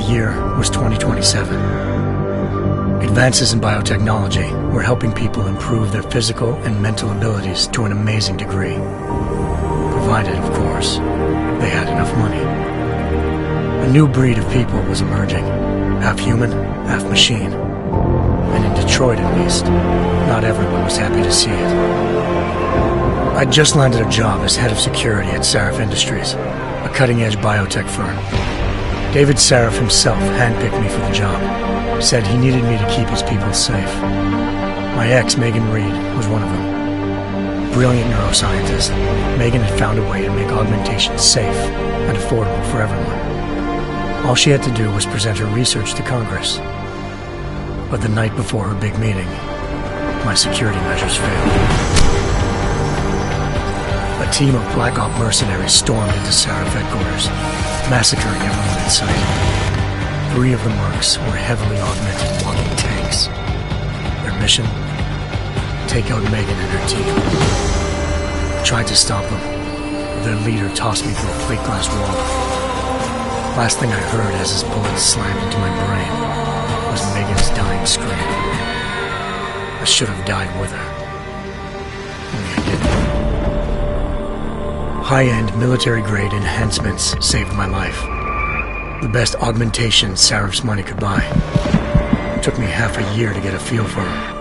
year was 2027. Advances in biotechnology were helping people improve their physical and mental abilities to an amazing degree. Provided, of course, they had enough money. A new breed of people was emerging, half human, half machine. And in Detroit, at least, not everyone was happy to see it. I'd just landed a job as head of security at Sarif Industries, a cutting-edge biotech firm. David Sarif himself handpicked me for the job, said he needed me to keep his people safe. My ex, Megan Reed, was one of them. Brilliant neuroscientist, Megan had found a way to make augmentation safe and affordable for everyone. All she had to do was present her research to Congress. But the night before her big meeting, my security measures failed. A team of Black Op mercenaries stormed into Sarif headquarters, massacring everyone in sight. 3 of the mercs were heavily augmented walking tanks. Their mission? Take out Megan and her team. I tried to stop them, but their leader tossed me through a plate glass wall. Last thing I heard as his bullets slammed into my brain was Megan's dying scream. I should have died with her. Only I didn't. High-end military-grade enhancements saved my life. The best augmentation Sarif's money could buy. It took me half a year to get a feel for her.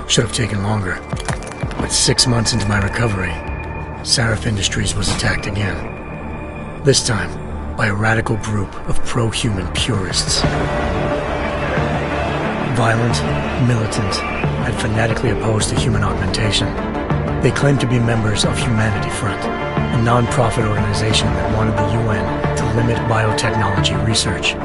Should have taken longer. But 6 months into my recovery, Sarif Industries was attacked again. This time, by a radical group of pro-human purists. Violent, militant, and fanatically opposed to human augmentation. They claimed to be members of Humanity Front, a non-profit organization that wanted the UN to limit biotechnology research.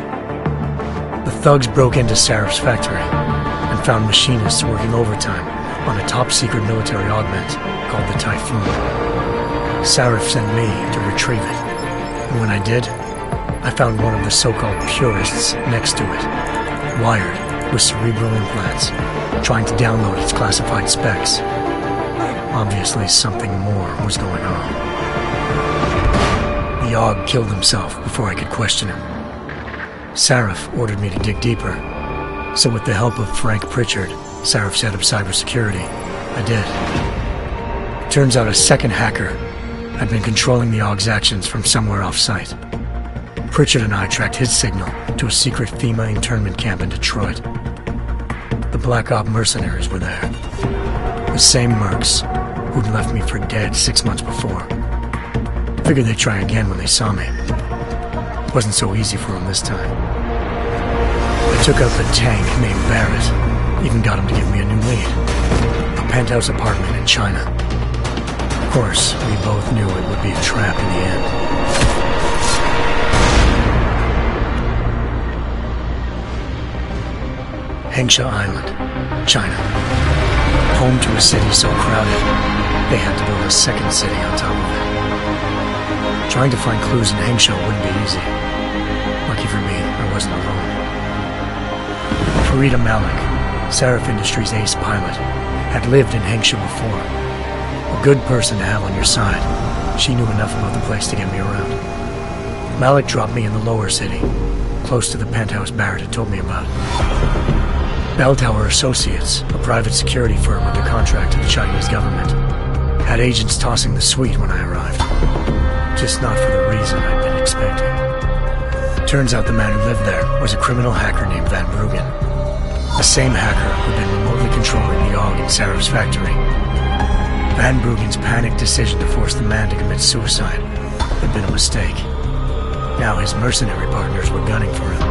The thugs broke into Sarif's factory and found machinists working overtime on a top-secret military augment called the Typhoon. Sarif sent me to retrieve it, and when I did, I found one of the so-called purists next to it, wired with cerebral implants, trying to download its classified specs. Obviously, something more was going on. The AUG killed himself before I could question him. Sarif ordered me to dig deeper, so with the help of Frank Pritchard, Sarif's head of cybersecurity, I did. Turns out a second hacker had been controlling the AUG's actions from somewhere off-site. Pritchard and I tracked his signal to a secret FEMA internment camp in Detroit. The Black Op mercenaries were there. The same mercs who'd left me for dead 6 months before. Figured they'd try again when they saw me. Wasn't so easy for them this time. I took out the tank named Barrett, even got him to give me a new lead. A penthouse apartment in China. Of course, we both knew it would be a trap in the end. Hengsha Island, China. Home to a city so crowded, they had to build a second city on top of it. Trying to find clues in Hengsha wouldn't be easy. Lucky for me, I wasn't alone. Farida Malik, Sarif Industries' ace pilot, had lived in Hengsha before. A good person to have on your side. She knew enough about the place to get me around. Malik dropped me in the lower city, close to the penthouse Barrett had told me about. Bell Tower Associates, a private security firm under contract to the Chinese government, had agents tossing the suite when I arrived. Just not for the reason I'd been expecting. Turns out the man who lived there was a criminal hacker named Van Bruggen. The same hacker who'd been remotely controlling the AUG in Sarif's factory. Van Bruggen's panicked decision to force the man to commit suicide had been a mistake. Now his mercenary partners were gunning for him,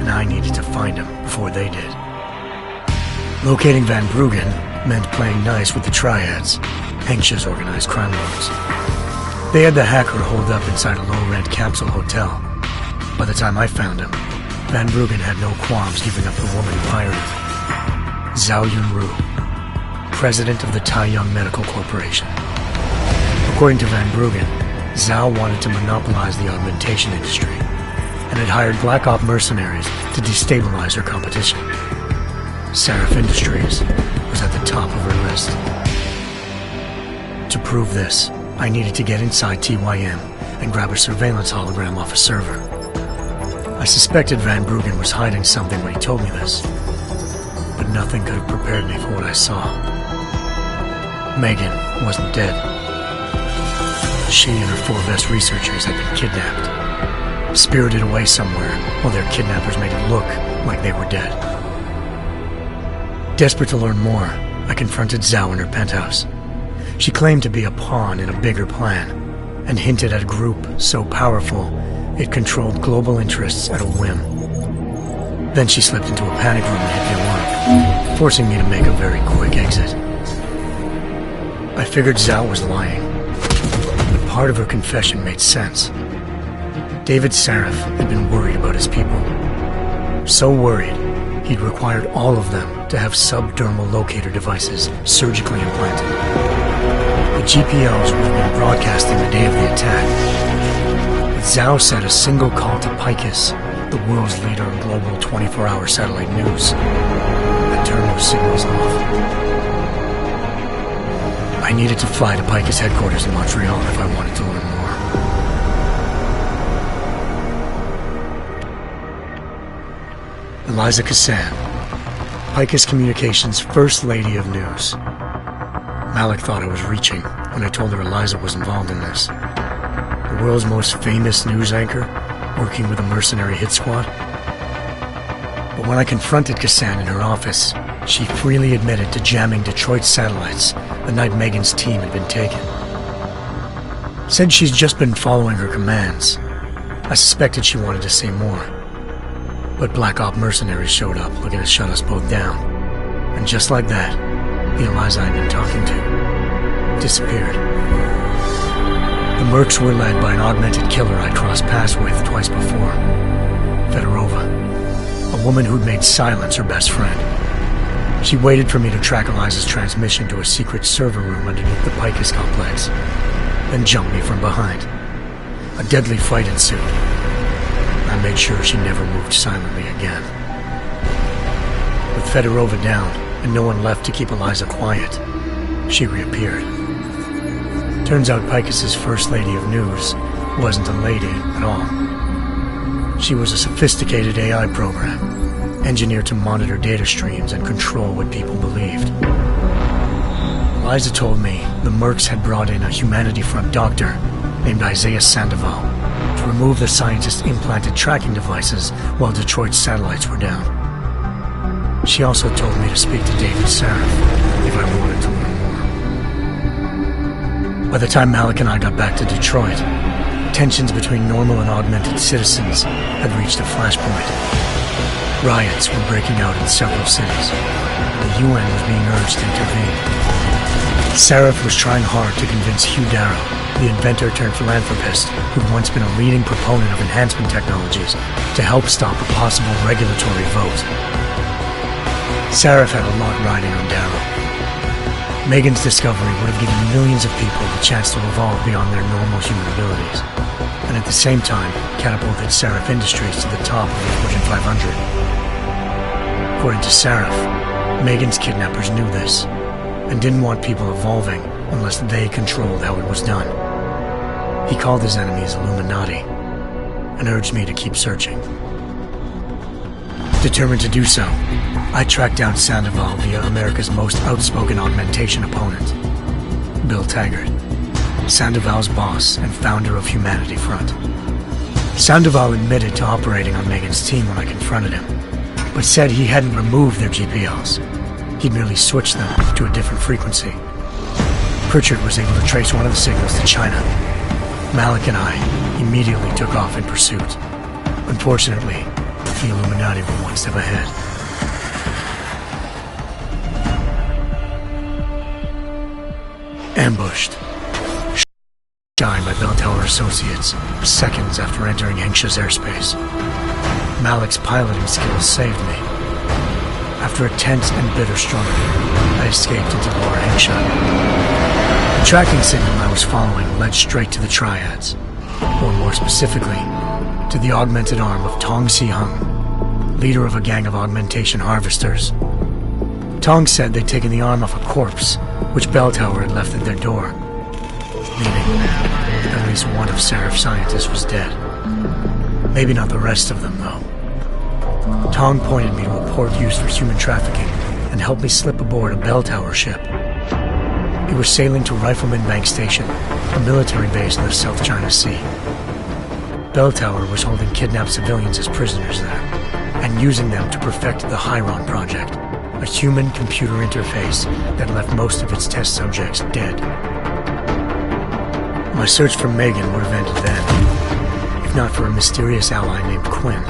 and I needed to find him before they did. Locating Van Bruggen meant playing nice with the Triads, Hengsha's organized crime lords. They had the hacker holed up inside a low-rent capsule hotel. By the time I found him, Van Bruggen had no qualms giving up the woman who hired him. Zhao Yunru, president of the Taiyang Medical Corporation. According to Van Bruggen, Zhao wanted to monopolize the augmentation industry and had hired Black Op mercenaries to destabilize her competition. Sarif Industries was at the top of her list. To prove this, I needed to get inside TYM and grab a surveillance hologram off a server. I suspected Van Bruggen was hiding something when he told me this, but nothing could have prepared me for what I saw. Megan wasn't dead. She and her 4 best researchers had been kidnapped, spirited away somewhere while their kidnappers made it look like they were dead. Desperate to learn more, I confronted Zhao in her penthouse. She claimed to be a pawn in a bigger plan, and hinted at a group so powerful it controlled global interests at a whim. Then she slipped into a panic room and hit me alone, forcing me to make a very quick exit. I figured Zhao was lying, but part of her confession made sense. David Sarif had been worried about his people. So worried, he'd required all of them to have subdermal locator devices surgically implanted. The GPLs would have been broadcasting the day of the attack. But Zhao said a single call to Picus, the world's leader in global 24-hour satellite news, had turned those signals off. I needed to fly to Picus headquarters in Montreal if I wanted to learn more. Eliza Cassan, Picus Communications' First Lady of News. Malik thought I was reaching when I told her Eliza was involved in this. The world's most famous news anchor, working with a mercenary hit squad. But when I confronted Cassan in her office, she freely admitted to jamming Detroit's satellites the night Megan's team had been taken. Said she's just been following her commands. I suspected she wanted to say more. But Black Op mercenaries showed up looking to shut us both down. And just like that, the Eliza I'd been talking to disappeared. The mercs were led by an augmented killer I crossed paths with twice before. Fedorova, a woman who'd made silence her best friend. She waited for me to track Eliza's transmission to a secret server room underneath the Picus complex, then jumped me from behind. A deadly fight ensued. I made sure she never moved silently again. With Fedorova down, and no one left to keep Eliza quiet, she reappeared. Turns out Picus's First Lady of News wasn't a lady at all. She was a sophisticated AI program, engineered to monitor data streams and control what people believed. Eliza told me the mercs had brought in a Humanity Front doctor named Isaiah Sandoval to remove the scientist's implanted tracking devices while Detroit's satellites were down. She also told me to speak to David Sarif if I wanted to learn more. By the time Malik and I got back to Detroit, tensions between normal and augmented citizens had reached a flashpoint. Riots were breaking out in several cities. The UN was being urged to intervene. Sarif was trying hard to convince Hugh Darrow, the inventor-turned-philanthropist who'd once been a leading proponent of enhancement technologies, to help stop a possible regulatory vote. Sarif had a lot riding on Darrow. Megan's discovery would have given millions of people the chance to evolve beyond their normal human abilities, and at the same time catapulted Sarif Industries to the top of the Fortune 500. According to Sarif, Megan's kidnappers knew this, and didn't want people evolving unless they controlled how it was done. He called his enemies Illuminati, and urged me to keep searching. Determined to do so, I tracked down Sandoval via America's most outspoken augmentation opponent, Bill Taggart, Sandoval's boss and founder of Humanity Front. Sandoval admitted to operating on Megan's team when I confronted him, but said he hadn't removed their GPLs. He'd merely switched them to a different frequency. Pritchard was able to trace one of the signals to China. Malik and I immediately took off in pursuit. Unfortunately, the Illuminati were one step ahead. Ambushed. Shot by Bell Tower Associates, seconds after entering Hengsha's airspace. Malik's piloting skills saved me. After a tense and bitter struggle, I escaped into Lower Hengsha. The tracking signal I was following led straight to the Triads, or more specifically, to the augmented arm of Tong Si-hung, leader of a gang of augmentation harvesters. Tong said they'd taken the arm off a corpse, which Bell Tower had left at their door, meaning at least one of Sarif's scientists was dead. Maybe not the rest of them, though. Tong pointed me to a port used for human trafficking and helped me slip aboard a bell tower ship. It was sailing to Rifleman Bank Station, a military base in the South China Sea. Bell Tower was holding kidnapped civilians as prisoners there, and using them to perfect the Hyron Project, a human-computer interface that left most of its test subjects dead. My search for Megan would have ended then, if not for a mysterious ally named Quinn.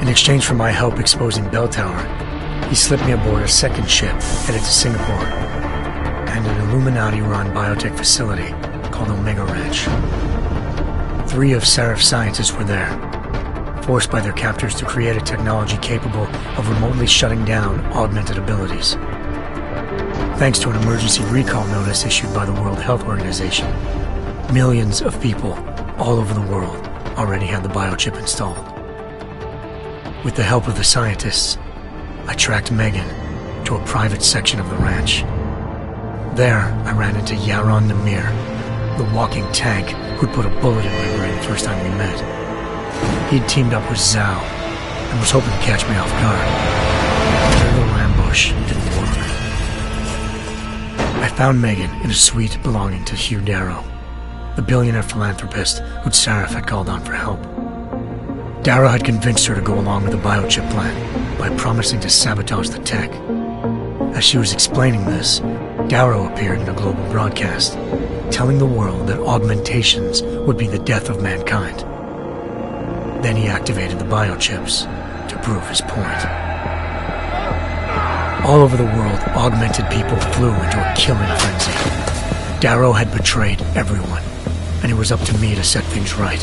In exchange for my help exposing Bell Tower, he slipped me aboard a second ship headed to Singapore, and an Illuminati-run biotech facility called Omega Ranch. 3 of Seraph's scientists were there, forced by their captors to create a technology capable of remotely shutting down augmented abilities. Thanks to an emergency recall notice issued by the World Health Organization, millions of people all over the world already had the biochip installed. With the help of the scientists, I tracked Megan to a private section of the ranch. There, I ran into Yaron Namir, the walking tank who'd put a bullet in my brain the first time we met. He'd teamed up with Zhao and was hoping to catch me off guard. Their little ambush didn't work. I found Megan in a suite belonging to Hugh Darrow, the billionaire philanthropist who'd Seraph had called on for help. Darrow had convinced her to go along with the biochip plan by promising to sabotage the tech. As she was explaining this, Darrow appeared in a global broadcast, telling the world that augmentations would be the death of mankind. Then he activated the biochips to prove his point. All over the world, augmented people flew into a killing frenzy. Darrow had betrayed everyone, and it was up to me to set things right.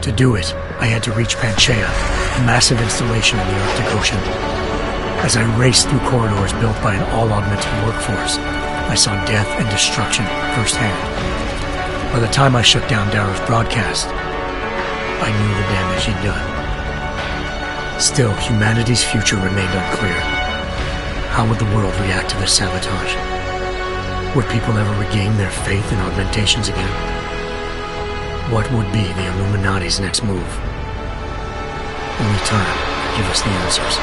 To do it, I had to reach Panchaea, a massive installation in the Arctic Ocean. As I raced through corridors built by an all-augmented workforce, I saw death and destruction firsthand. By the time I shut down Darrow's broadcast, I knew the damage he'd done. Still, humanity's future remained unclear. How would the world react to this sabotage? Would people ever regain their faith in augmentations again? What would be the Illuminati's next move? Only time could give us the answers.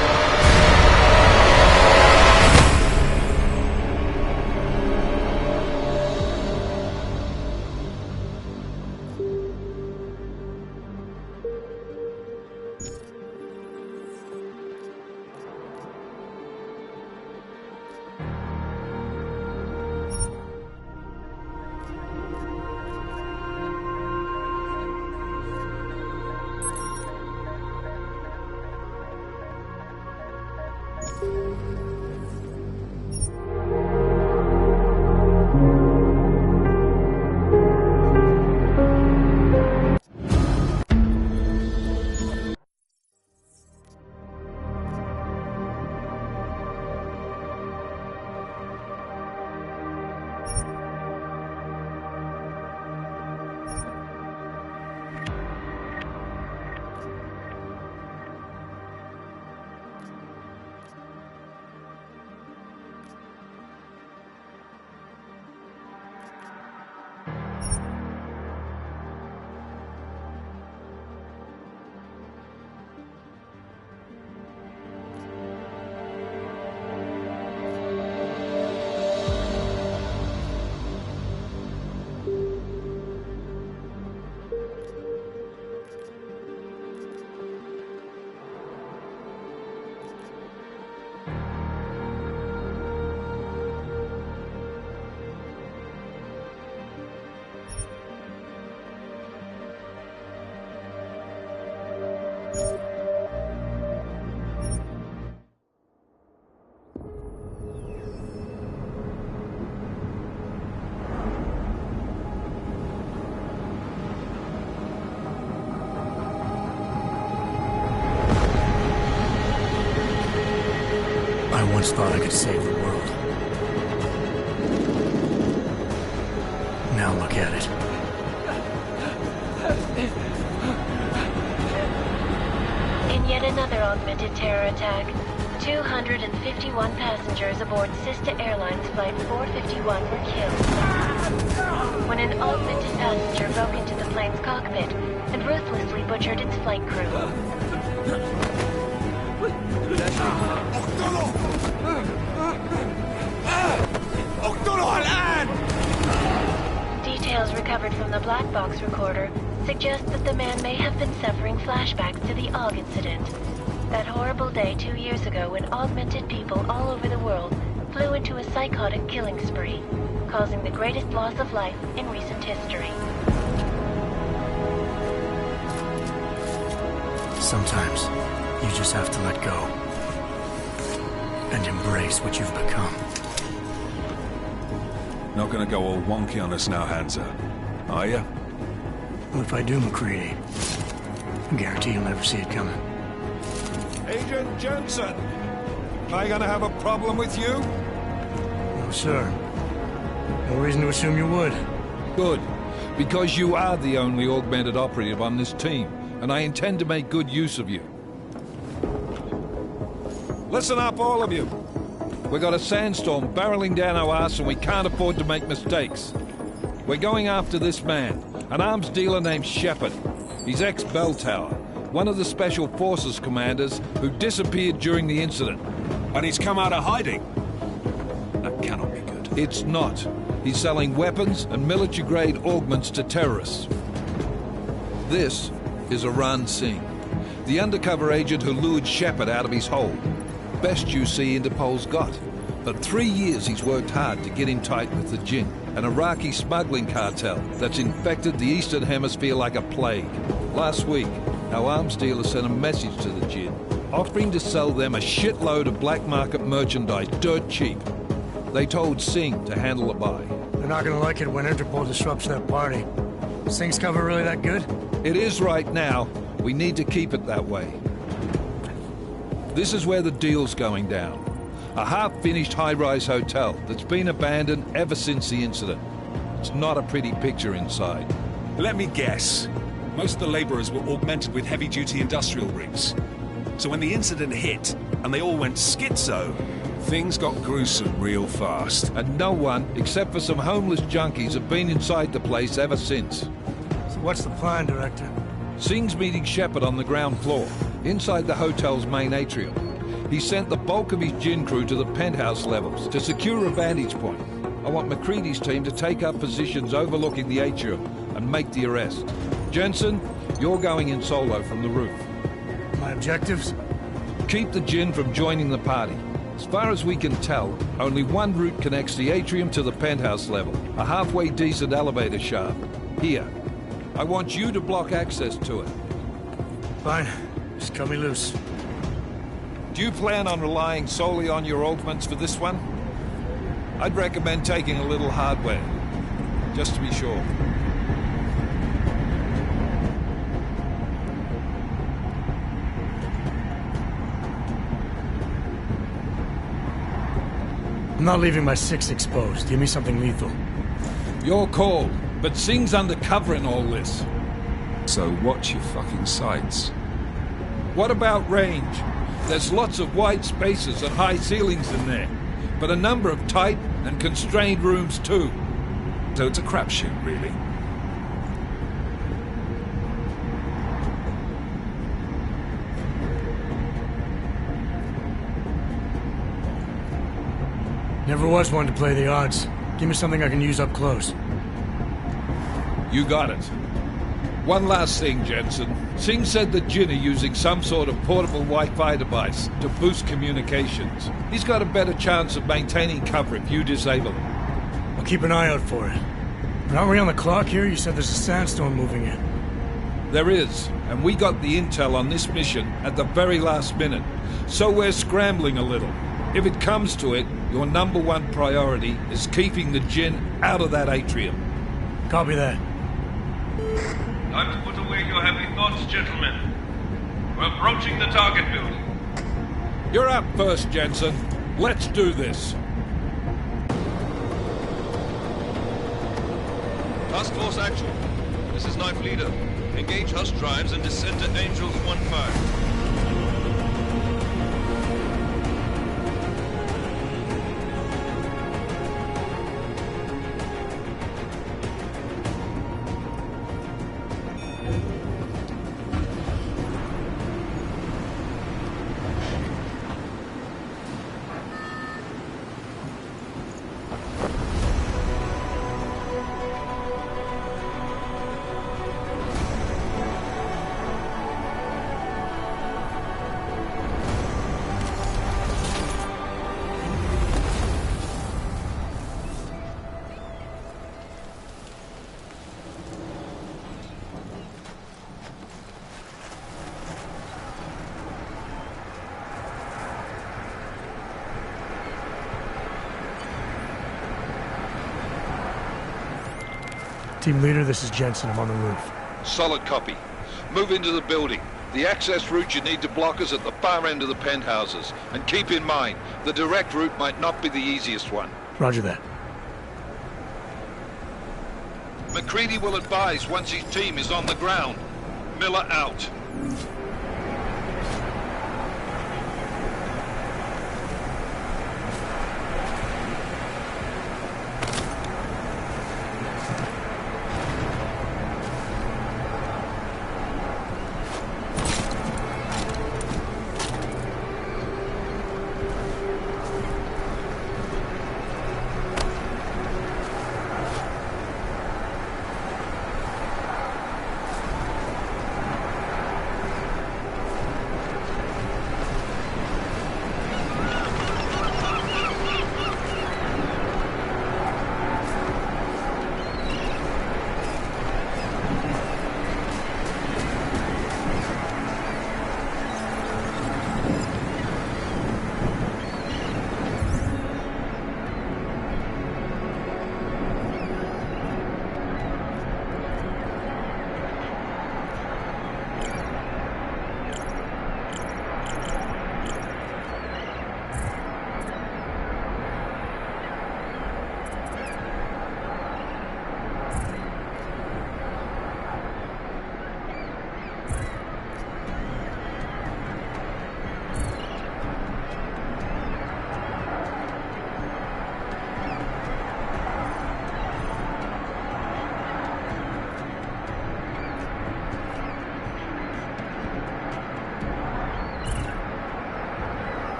I once thought I could save the world. Now look at it. In yet another augmented terror attack, 251 passengers aboard Sister Airlines Flight 451 were killed when an augmented passenger broke into the plane's cockpit and ruthlessly butchered its flight crew. Details recovered from the black box recorder suggest that the man may have been suffering flashbacks to the AUG incident. That horrible day 2 years ago when augmented people all over the world flew into a psychotic killing spree, causing the greatest loss of life in recent history. Sometimes you just have to let go and embrace what you've become. Not gonna go all wonky on us now, Hansa, are ya? Well, if I do, McCready, I guarantee you'll never see it coming. Agent Jensen! Am I gonna have a problem with you? No, sir. No reason to assume you would. Good. Because you are the only augmented operative on this team, and I intend to make good use of you. Listen up, all of you. We got a sandstorm barreling down our arse and we can't afford to make mistakes. We're going after this man, an arms dealer named Shepard. He's ex-Bell Tower, one of the Special Forces commanders who disappeared during the incident. And he's come out of hiding. That cannot be good. It's not. He's selling weapons and military-grade augments to terrorists. This is Aran Singh, the undercover agent who lured Shepard out of his hole. Best you see Interpol's got. For 3 years he's worked hard to get in tight with the Jinn, an Iraqi smuggling cartel that's infected the Eastern Hemisphere like a plague. Last week, our arms dealer sent a message to the Jinn, offering to sell them a shitload of black market merchandise dirt cheap. They told Singh to handle the buy. They're not gonna like it when Interpol disrupts their party. Singh's cover really that good? It is right now. We need to keep it that way. This is where the deal's going down. A half-finished high-rise hotel that's been abandoned ever since the incident. It's not a pretty picture inside. Let me guess. Most of the laborers were augmented with heavy-duty industrial rigs. So when the incident hit, and they all went schizo, things got gruesome real fast. And no one, except for some homeless junkies, have been inside the place ever since. So what's the plan, Director? Singh's meeting Shepard on the ground floor, inside the hotel's main atrium. He sent the bulk of his Jinn crew to the penthouse levels to secure a vantage point. I want McCready's team to take up positions overlooking the atrium and make the arrest. Jensen, you're going in solo from the roof. My objectives? Keep the Jinn from joining the party. As far as we can tell, only one route connects the atrium to the penthouse level, a halfway decent elevator shaft. Here. I want you to block access to it. Fine. Just cut me loose. Do you plan on relying solely on your augments for this one? I'd recommend taking a little hardware, just to be sure. I'm not leaving my 6 exposed. Give me something lethal. Your call, but Singh's undercover in all this. So watch your fucking sights. What about range? There's lots of wide spaces and high ceilings in there, but a number of tight and constrained rooms too. So it's a crapshoot, really. Never was one to play the odds. Give me something I can use up close. You got it. One last thing, Jensen. Singh said the Jinn are using some sort of portable Wi-Fi device to boost communications. He's got a better chance of maintaining cover if you disable it. I'll keep an eye out for it. But aren't we on the clock here? You said there's a sandstorm moving in. There is, and we got the intel on this mission at the very last minute. So we're scrambling a little. If it comes to it, your #1 priority is keeping the Jinn out of that atrium. Copy that. Time to put away your heavy thoughts, gentlemen. We're approaching the target building. You're up first, Jensen. Let's do this. Task Force action. This is Knife Leader. Engage Hush drives and descend to Angels 1-5. Team leader, this is Jensen. I'm on the roof. Solid copy. Move into the building. The access route you need to block is at the far end of the penthouses. And keep in mind, the direct route might not be the easiest one. Roger that. McCready will advise once his team is on the ground. Miller out.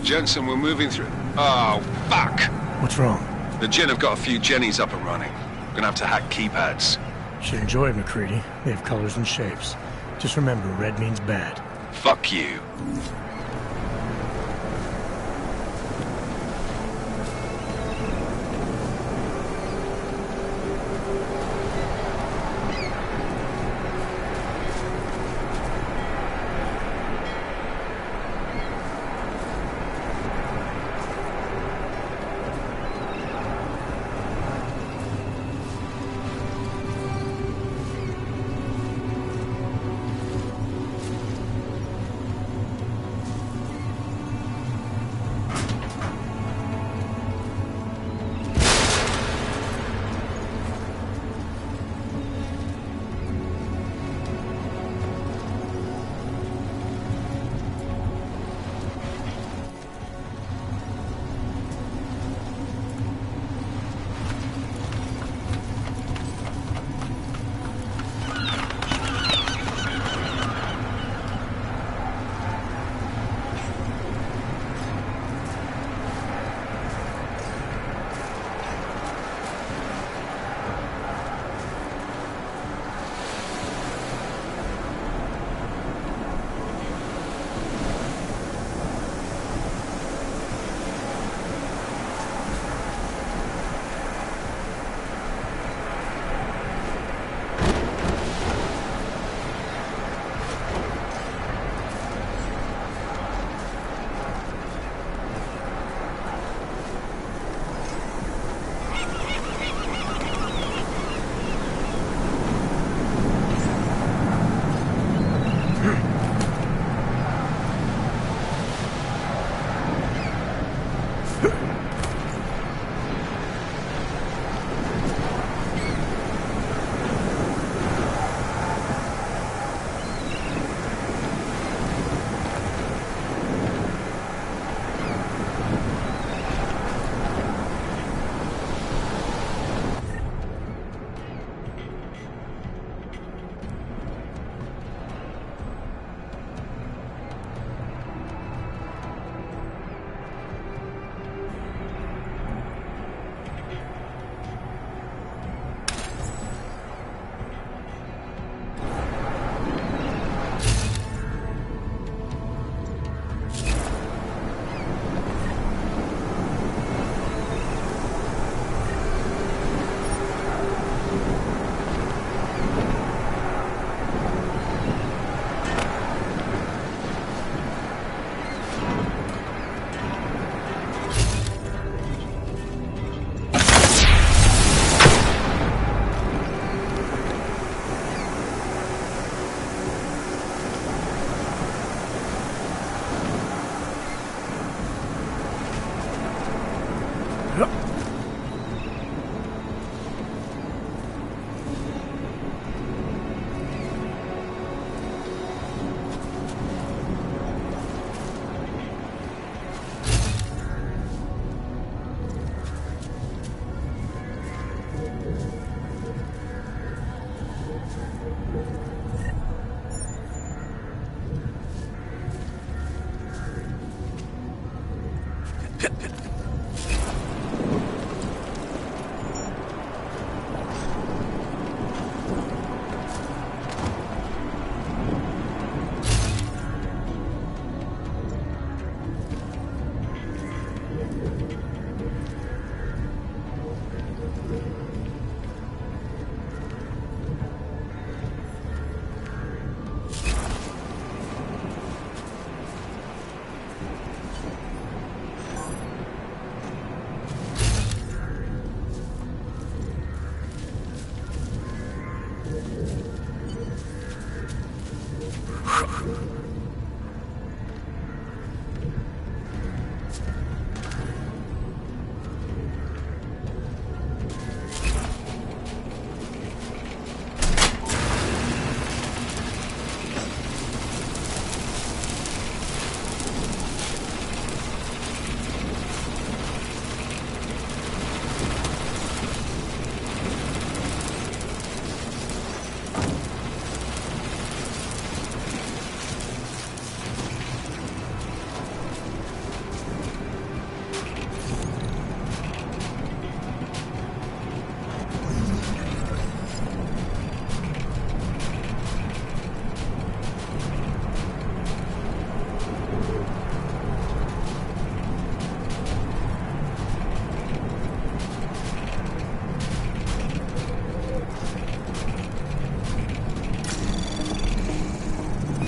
Jensen, we're moving through... Oh, fuck! What's wrong? The Gen have got a few Jennies up and running. Gonna have to hack keypads. Should enjoy it, McCready. They have colors and shapes. Just remember, red means bad. Fuck you.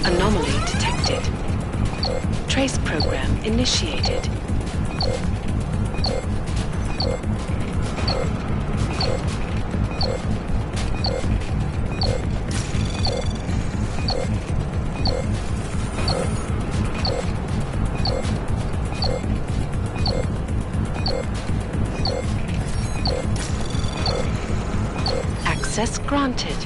Anomaly detected. Trace program initiated. Access granted.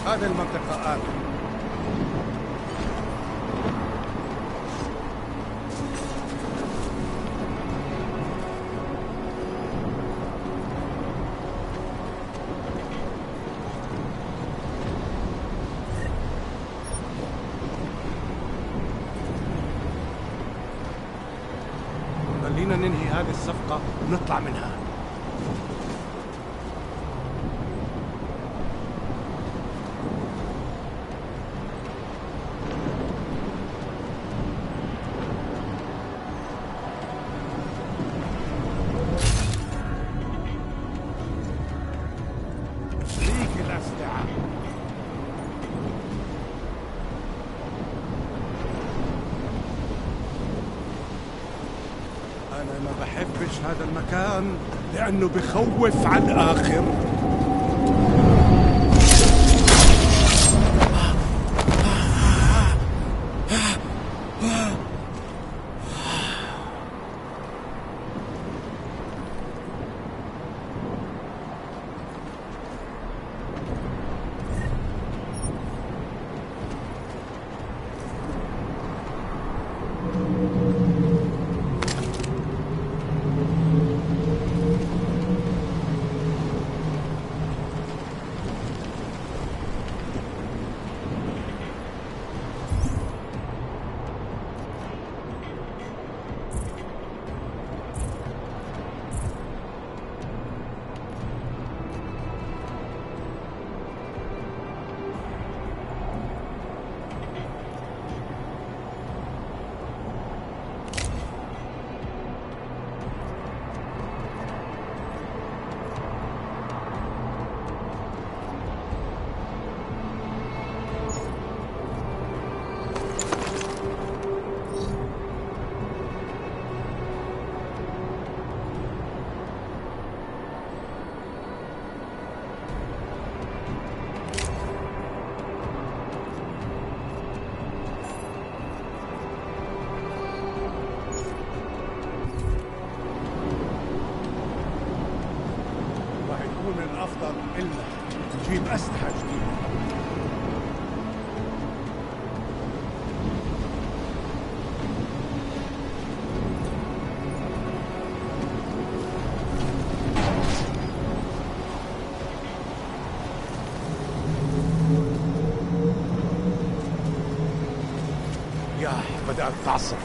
هذه المنطقة آمنة. خلينا ننهي هذه الصفقة ونطلع منها. أنا ما بحبش هذا المكان لأنه بخوف على الآخر. الأفضل إلا نجيب أسلحة جديدة. بدأت تعصف.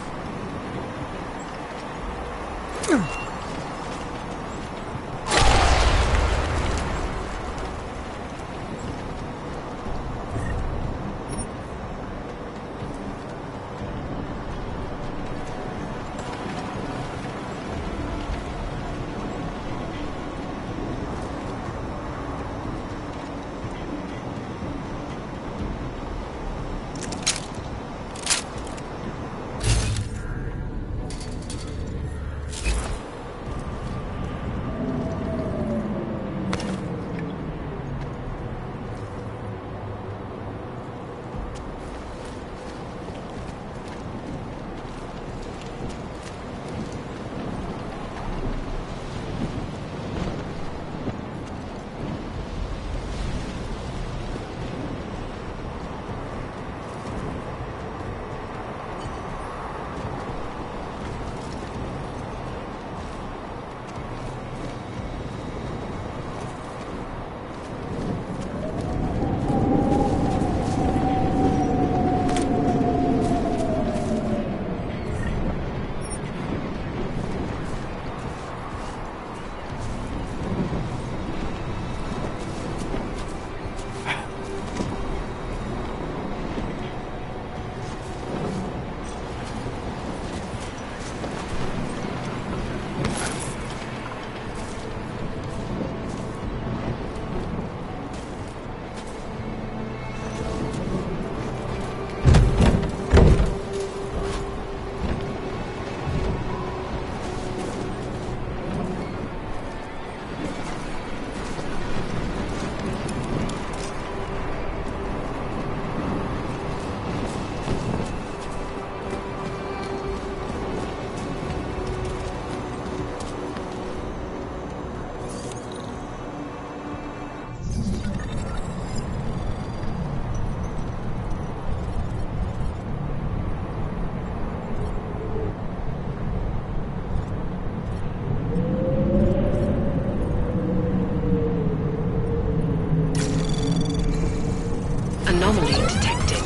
Anomaly detected.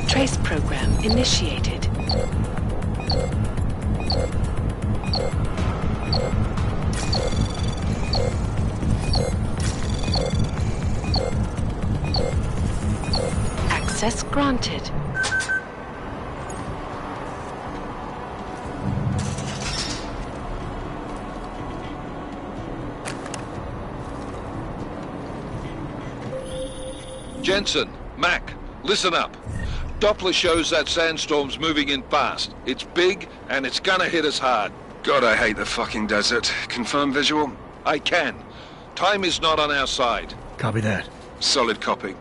Trace program initiated. Access granted. Jensen, Mac, listen up. Doppler shows that sandstorm's moving in fast. It's big, and it's gonna hit us hard. God, I hate the fucking desert. Confirm visual? I can. Time is not on our side. Copy that. Solid copy.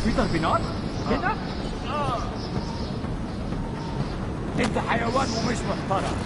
في تربينات؟ كده؟ انت حيوان ومش محترم.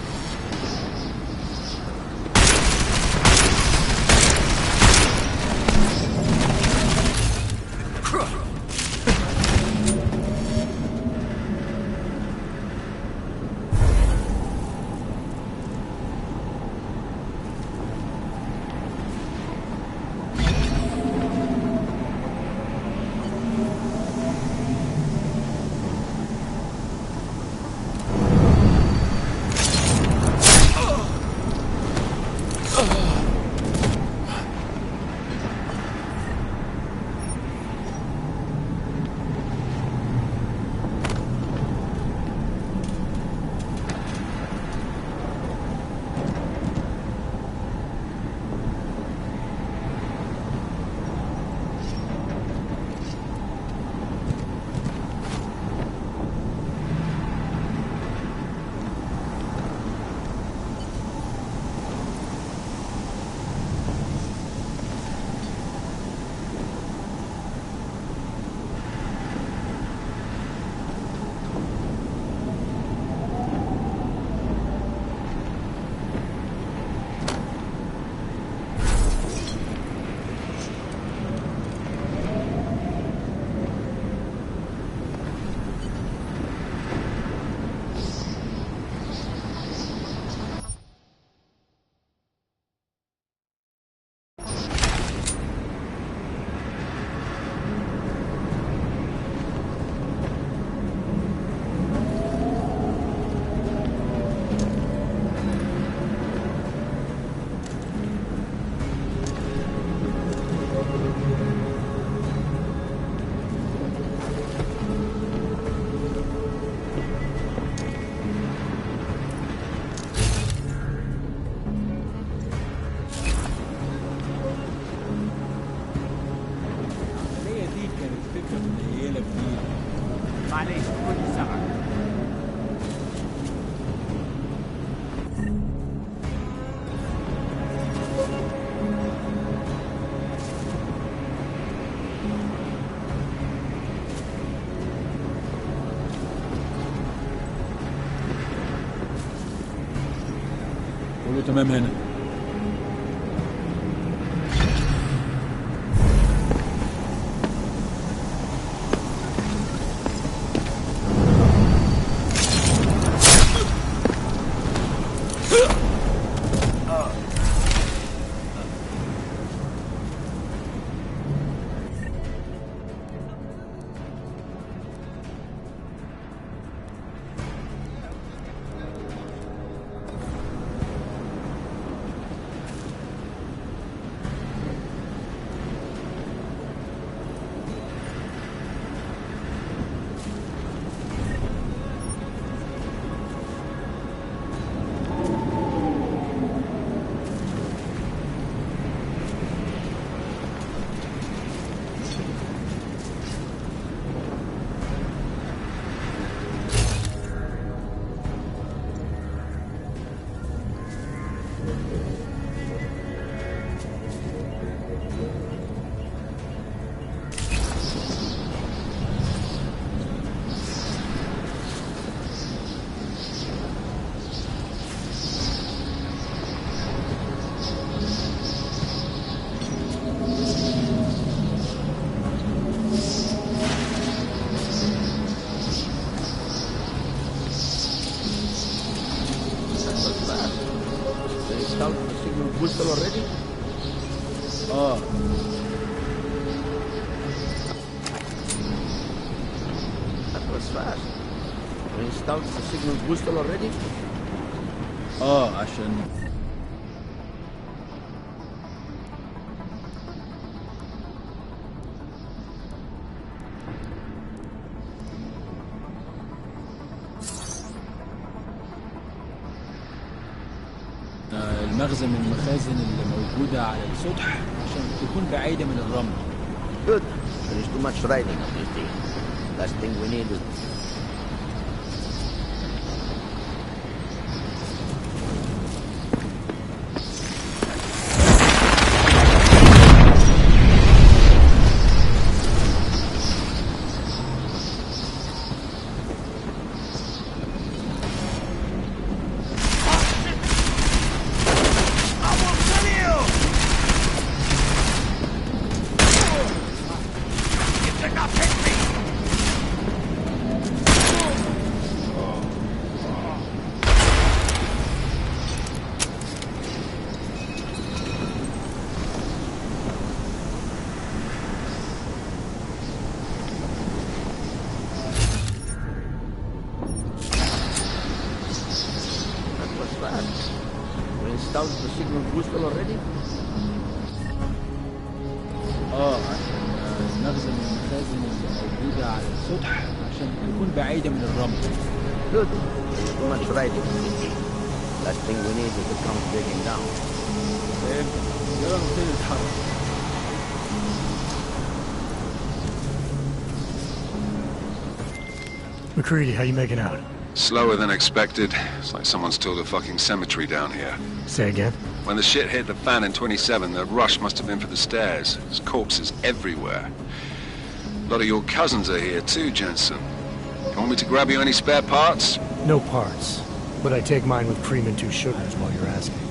معليش كل ساعة كله تمام هنا. Whistle already? Oh. That was fast. We installed the signal whistle already? عشان المخزن من المخازن اللي موجودة على السطح عشان تكون بعيدة من الرمل. Good. There is too much riding on this thing. Last thing we need is... We installed the signal booster already? عشان المخزن من المخازن اللي موجودة على السطح عشان تكون بعيدة من الرمل. Good. There is too much riding on this thing. Last thing we need is to come breaking down. يلا نبتدي نتحرك. McCready, how you making out? Slower than expected. It's like someone's tilled a fucking cemetery down here. Say again? When the shit hit the fan in 27, the rush must have been for the stairs. There's corpses everywhere. A lot of your cousins are here too, Jensen. You want me to grab you any spare parts? No parts. But I take mine with cream and 2 sugars while you're asking.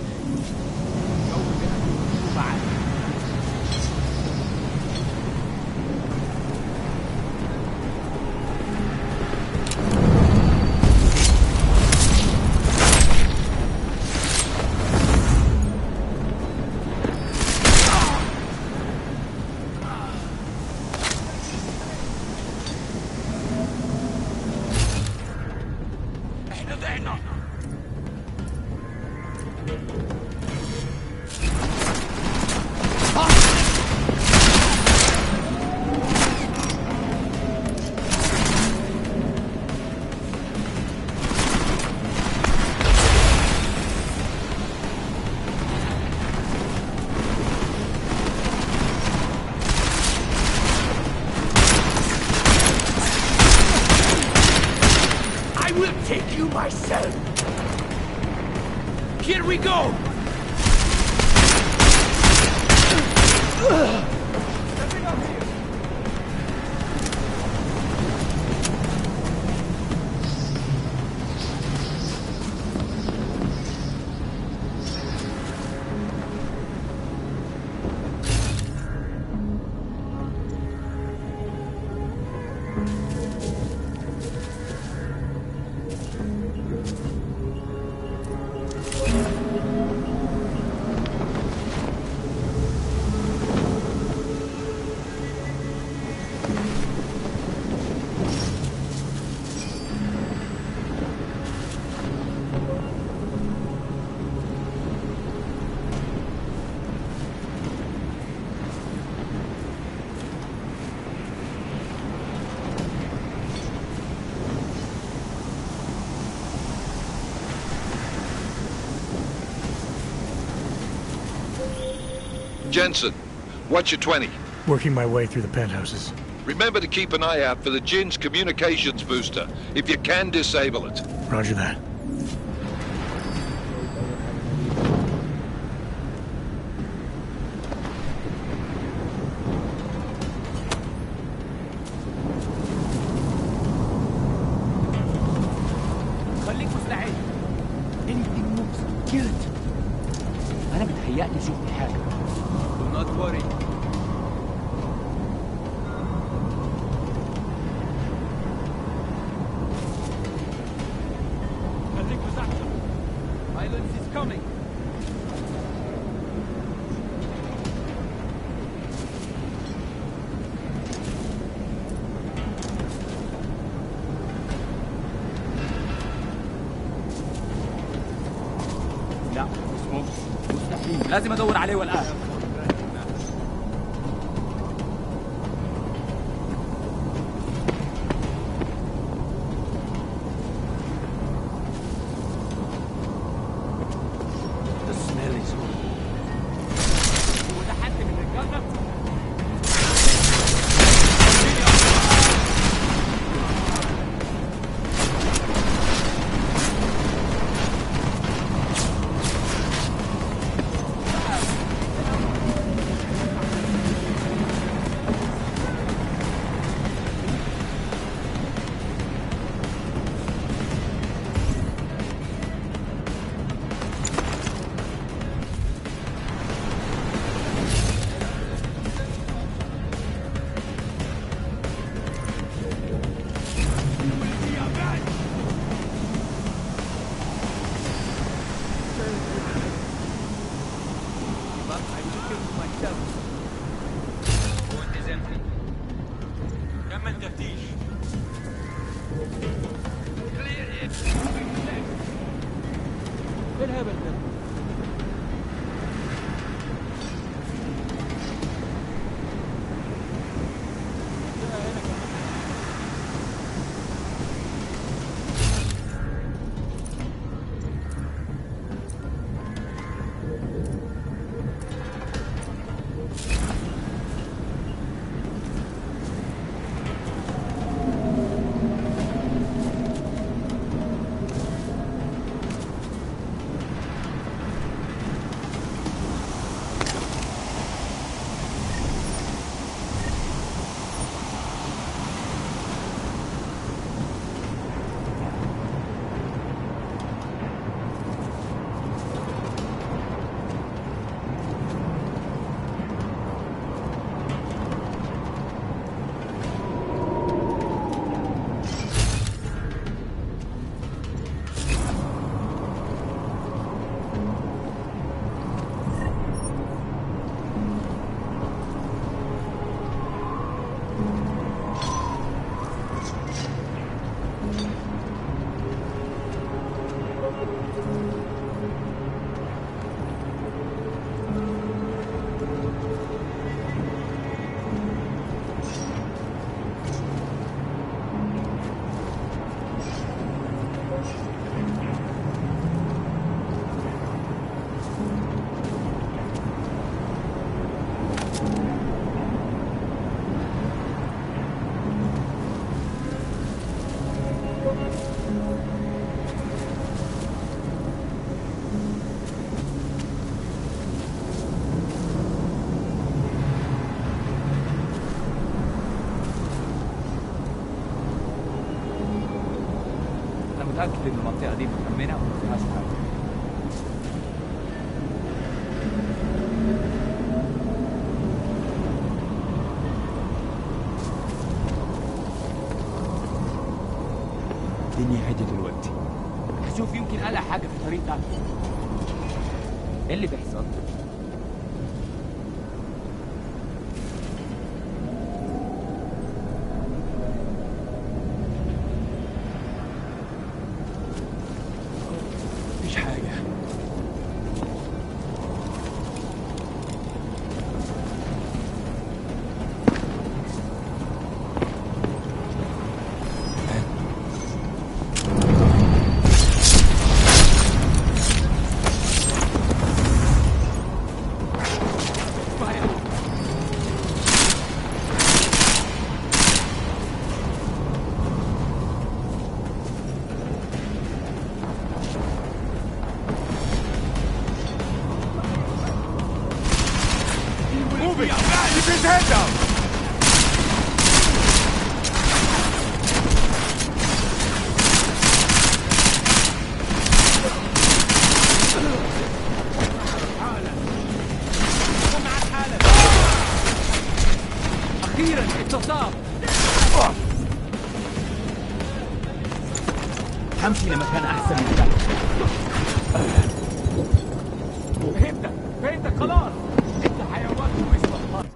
Take you myself. Here we go. Jensen, what's your 20? Working my way through the penthouses. Remember to keep an eye out for the Jinn's communications booster, if you can disable it. Roger that. خليك مستعد. anything moves, kill it. أنا متهيألي شفت حاجة. Do not worry. خليك مستعد. Violence is coming. لا مش ممكن، مستحيل، لازم ادور عليه والان. The smell is good. هو ده حد من الرجاله؟ كمل تفتيش. ايه الهبل ده؟ متأكد إن المنطقة دي مأمنة وما فيهاش حاجة. الدنيا هدي دلوقتي. هشوف يمكن ألاقي حاجة في الطريق ده. إيه اللي بيحصل؟ مفيش حاجة. حمشي لمكان احسن من ده. فهمتك خلاص. انت حيوان ومش بطل.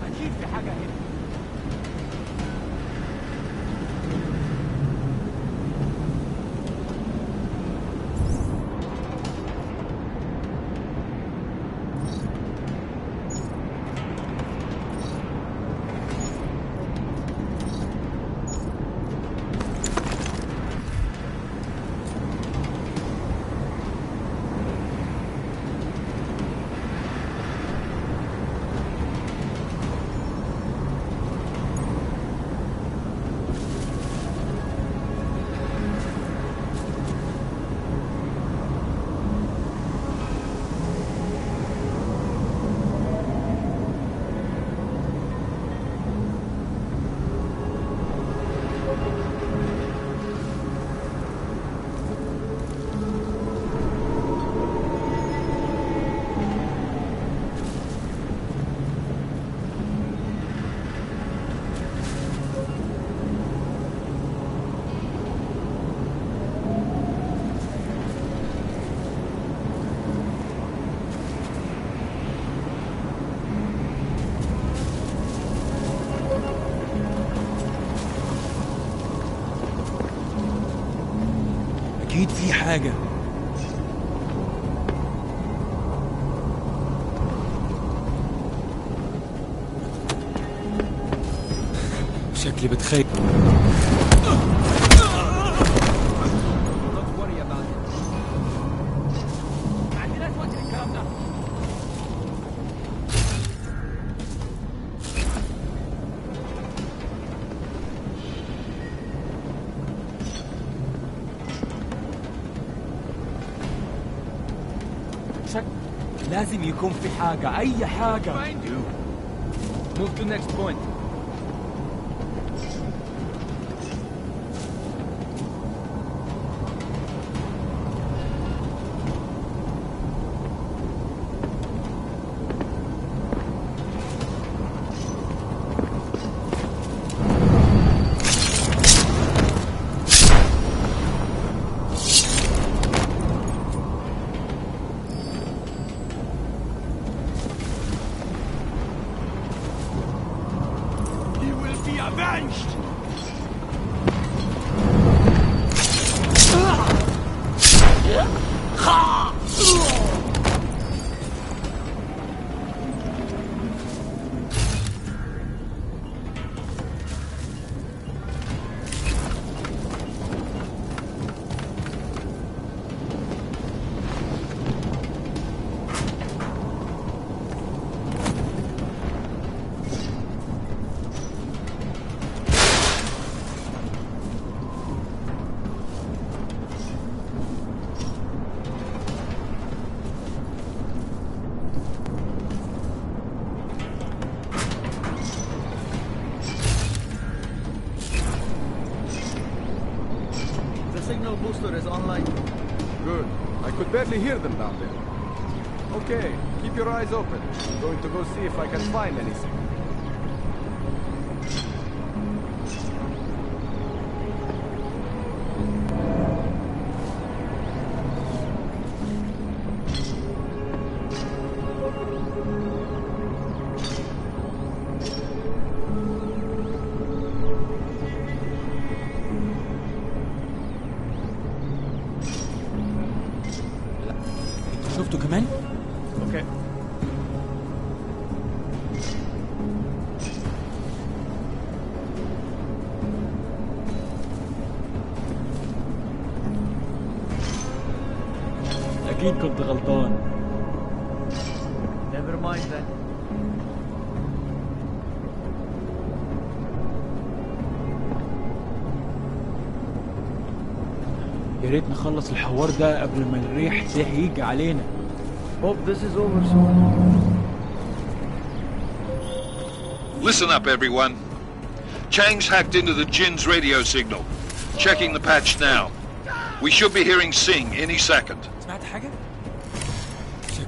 اكيد في حاجه هنا. أكيد في حاجة. شكلي بتخيل. ما عندناش وقت للكلام ده. لازم يكون في حاجة، أي حاجة. Move to next point. Signal booster is online. Good. I could barely hear them down there. Okay, keep your eyes open. I'm going to go see if I can find anything. شفته كمان؟ Okay. اكيد كنت غلطان. Never mind then. يا ريت نخلص الحوار ده قبل ما الريح يجي علينا. Hope this is over soon. Listen up, everyone. Chang's hacked into the Jin's radio signal. Checking the patch now. We should be hearing Sing any second. سمعت حاجة؟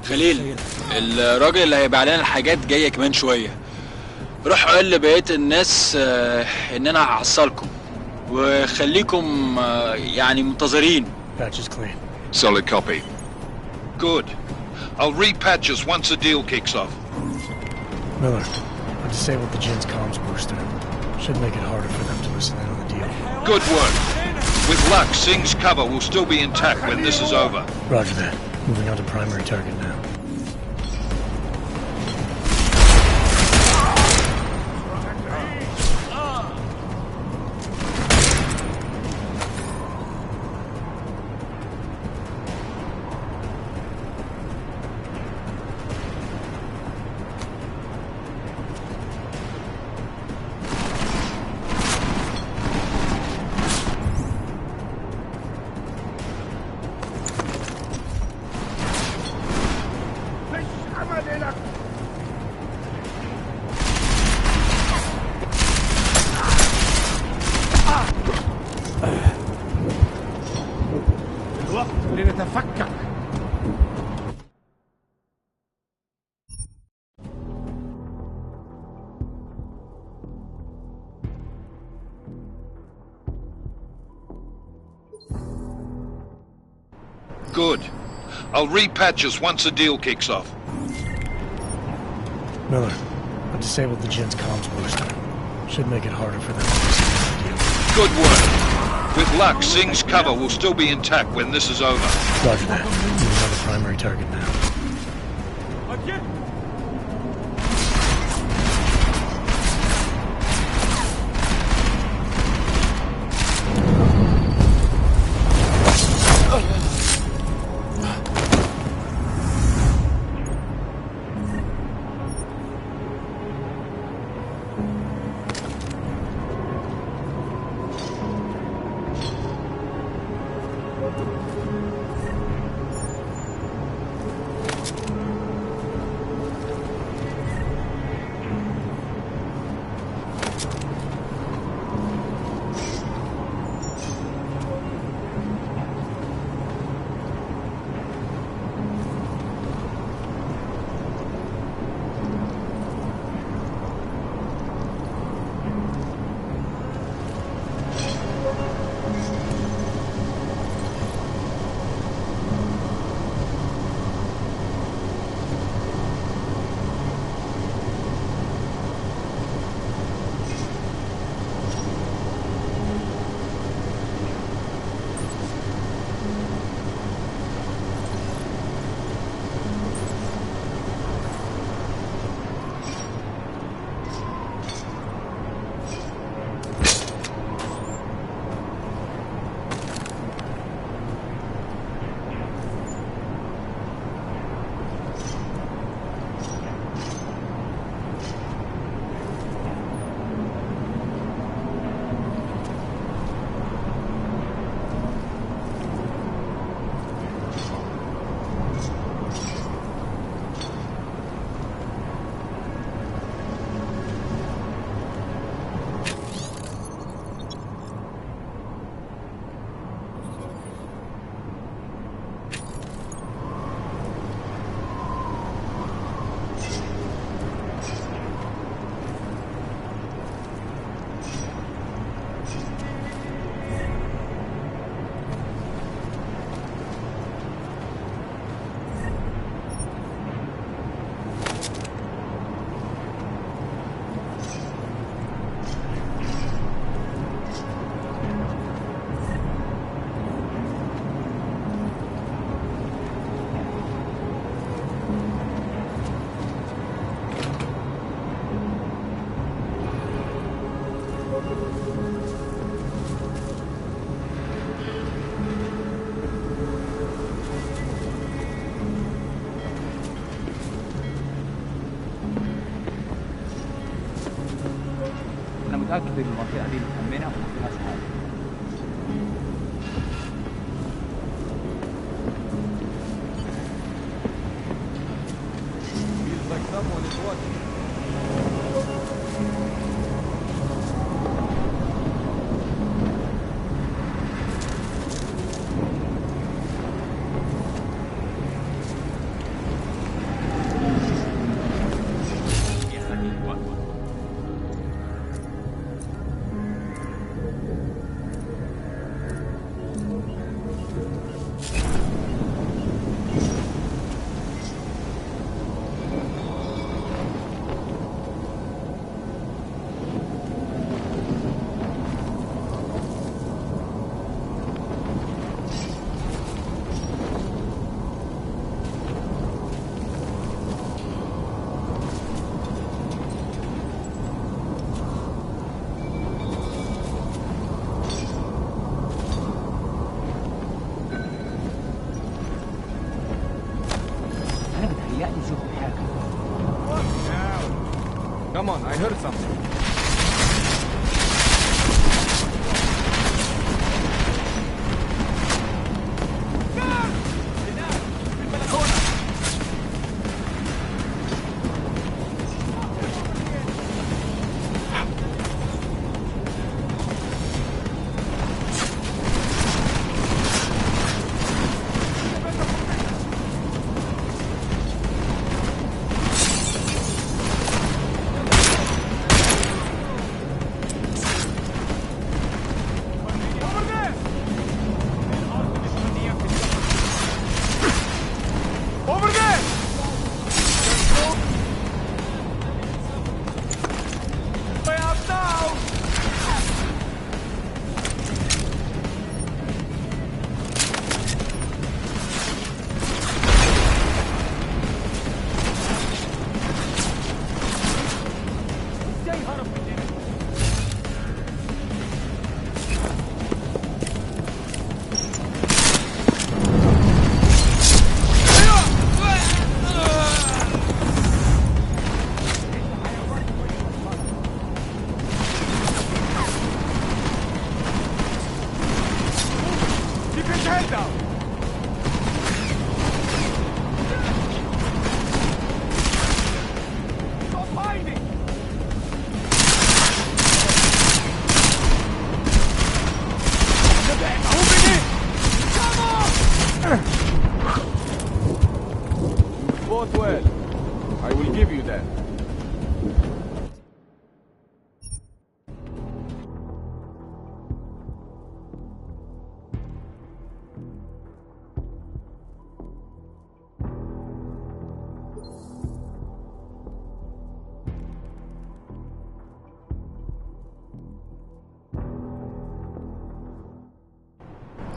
خليل، الراجل اللي هيبيع لنا الحاجات جاية كمان شوية. روح قول لبقية الناس ان انا هحصلكم وخليكم يعني منتظرين. Patch is clean. Solid copy. Good. I'll repatch us once the deal kicks off. Miller, I've disabled the Jin's comms booster. Should make it harder for them to listen in on the deal. Good work. With luck, Sing's cover will still be intact when this is over. Roger that. Moving on to primary target now. لنتفكك. Good. I'll repatch us once the deal kicks off. Miller, I've disabled the Jin's comms booster. Should make it harder for them to listen in on the deal. Good work. With luck, Sing's cover will still be intact when this is over. Roger that. Moving on to primary target now. متأكد ان المنطقة دي مأمنة وما فيهاش حاجة. Feels like someone is watching. Come on, I heard something. Both well. I will give you that.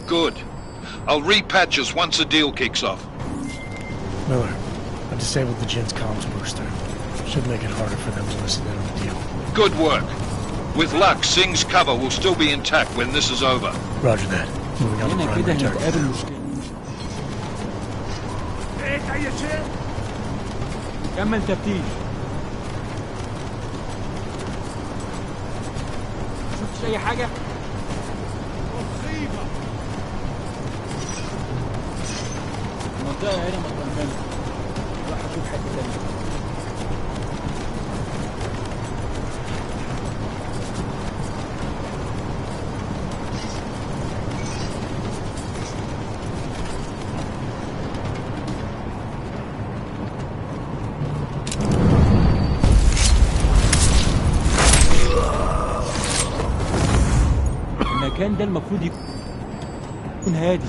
Good. I'll repatch us once the deal kicks off. Miller, I've disabled the Jin's comms booster. Should make it harder for them to listen in on the deal. Good work. With luck, Singh's cover will still be intact when this is over. Roger that. Moving on to primary target. كمل تفتيش. شفتش أي حاجة؟ مصيبة. المنطقة هنا مطمنة. راح أشوف حتة تانية. المكان ده المفروض يكون هادي.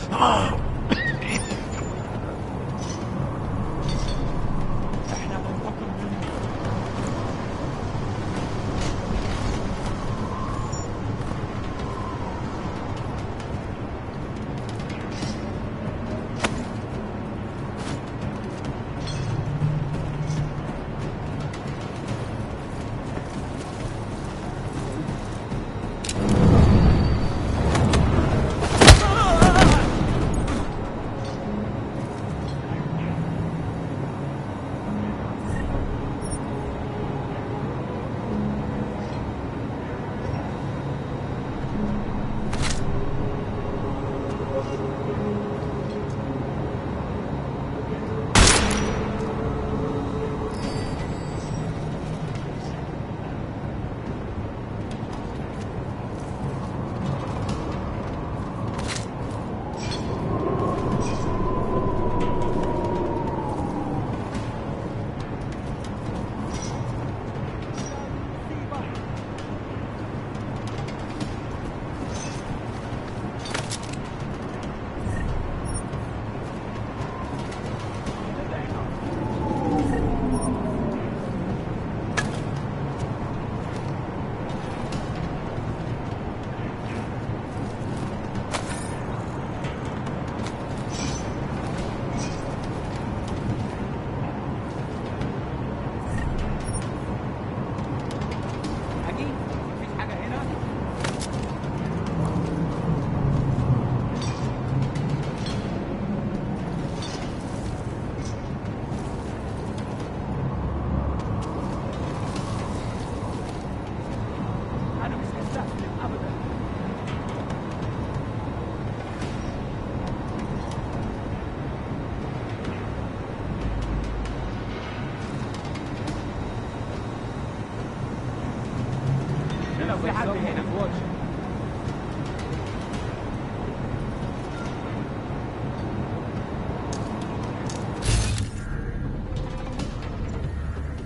حد هنا.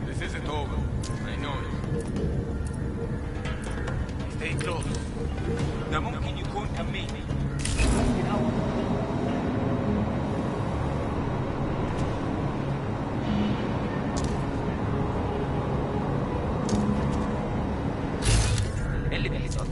This isn't over. I know it. Stay close. ده ممكن يكون أمين. اللي بيحصل؟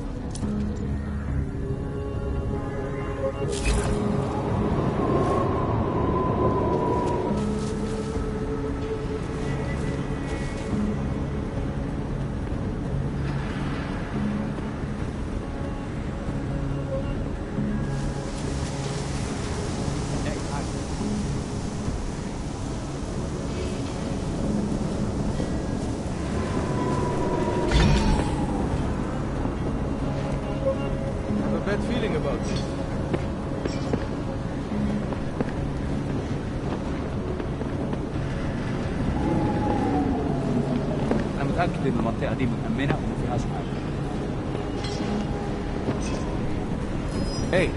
Bad feeling about this. انا متاكد ان المنطقه دي مأمنه وما فيهاش حاجه. Hey.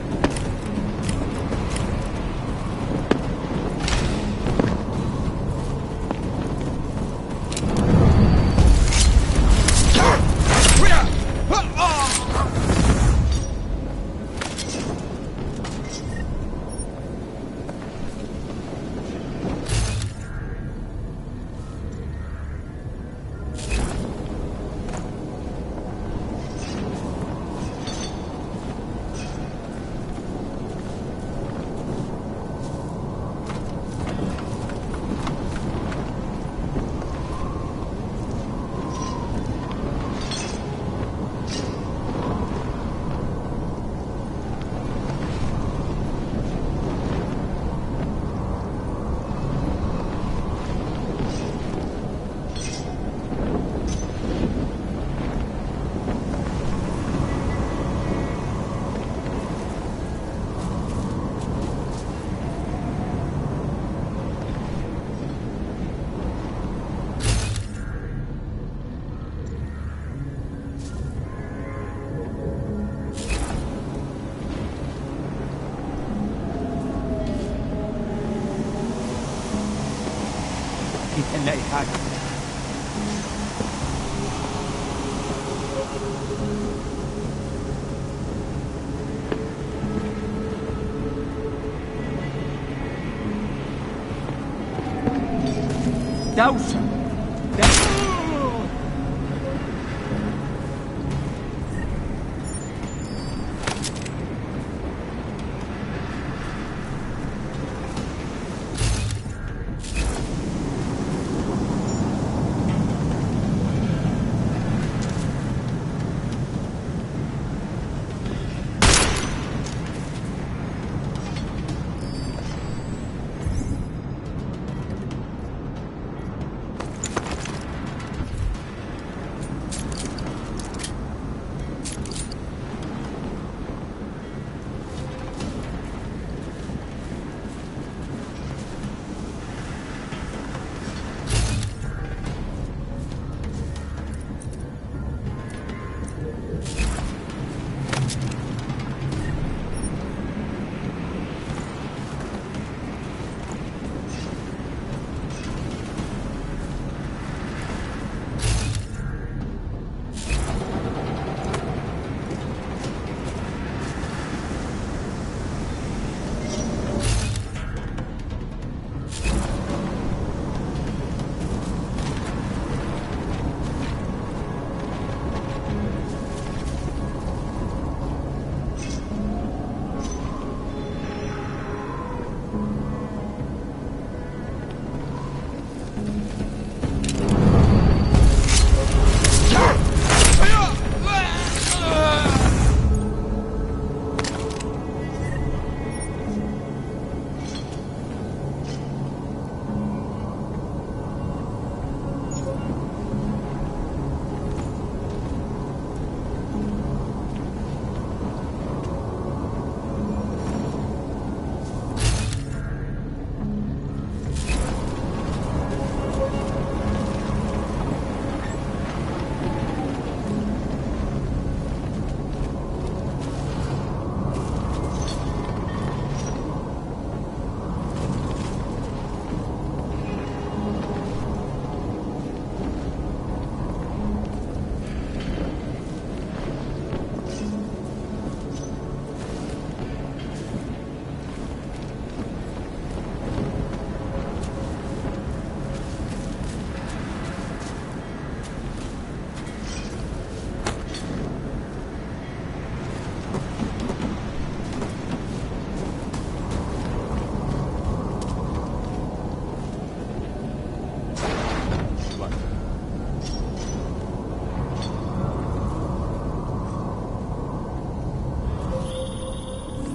اكيد هنلاقي حاجه. دوشه.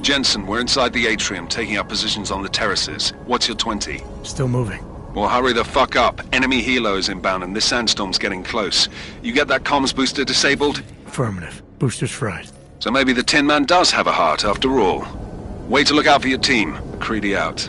Jensen, we're inside the atrium, taking up positions on the terraces. What's your 20? Still moving. Well, hurry the fuck up. Enemy helo is inbound and this sandstorm's getting close. You get that comms booster disabled? Affirmative. Booster's fried. So maybe the Tin Man does have a heart after all. Way to look out for your team. Creedy out.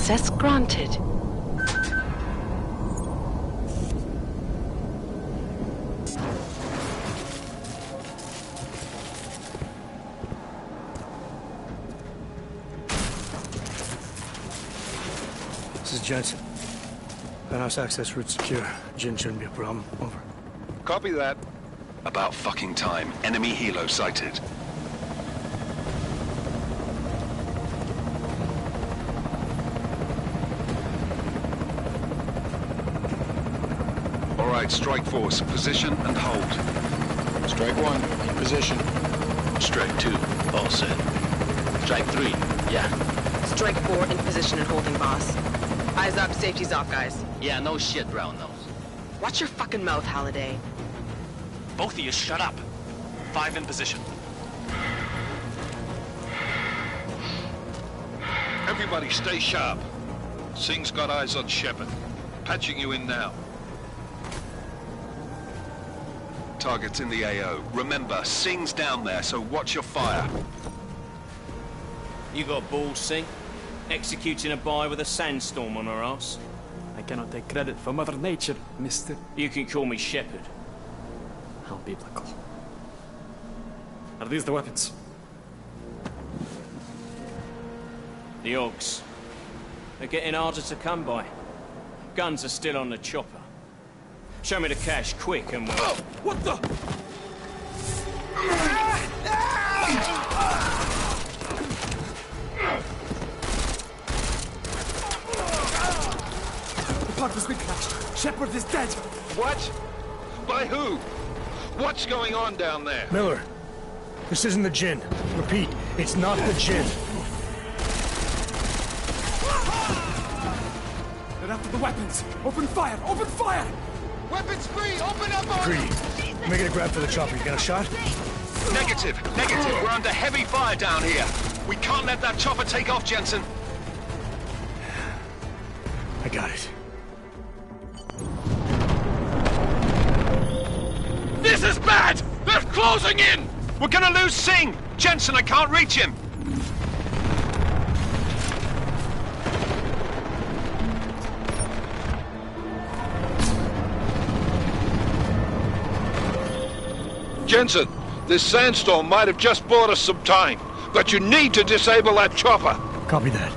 Access granted. This is Jensen. Penthouse access route secure. Jin shouldn't be a problem. Over. Copy that. About fucking time. Enemy helo sighted. All right, strike force. Position and hold. Strike 1, in position. Strike 2, all set. Strike 3, yeah. Strike 4, in position and holding, boss. Eyes up, safety's off, guys. Yeah, no shit, brown nose. Watch your fucking mouth, Halliday. Both of you shut up. 5 in position. Everybody stay sharp. Singh's got eyes on Shepard. Patching you in now. Target's in the AO. Remember, Singh's down there, so watch your fire. You got balls, Singh? Executing a buy with a sandstorm on her ass? I cannot take credit for Mother Nature, mister. You can call me Shepard. How biblical. Are these the weapons? The Ogs. They're getting harder to come by. Guns are still on the chopper. Show me the cash, quick, and we'll... Oh, what the? The pod has been crashed. Shepard is dead. What? By who? What's going on down there? Miller, this isn't the Jinn. Repeat, it's not the Jinn. They're after the weapons. Open fire! Open fire! Weapons free! Open up on Greedy. Making a grab for the chopper. You got a shot? Negative. We're under heavy fire down here. We can't let that chopper take off, Jensen. I got it. This is bad! They're closing in! We're gonna lose Singh! Jensen, I can't reach him! Jensen, this sandstorm might have just bought us some time, but you need to disable that chopper. Copy that.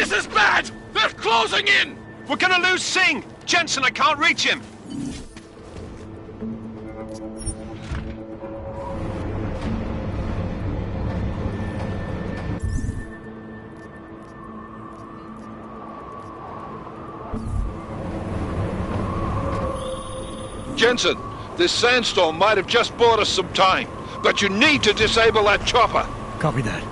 This is bad! They're closing in! We're gonna lose Singh! Jensen, I can't reach him! Jensen, this sandstorm might have just bought us some time, but you need to disable that chopper. Copy that.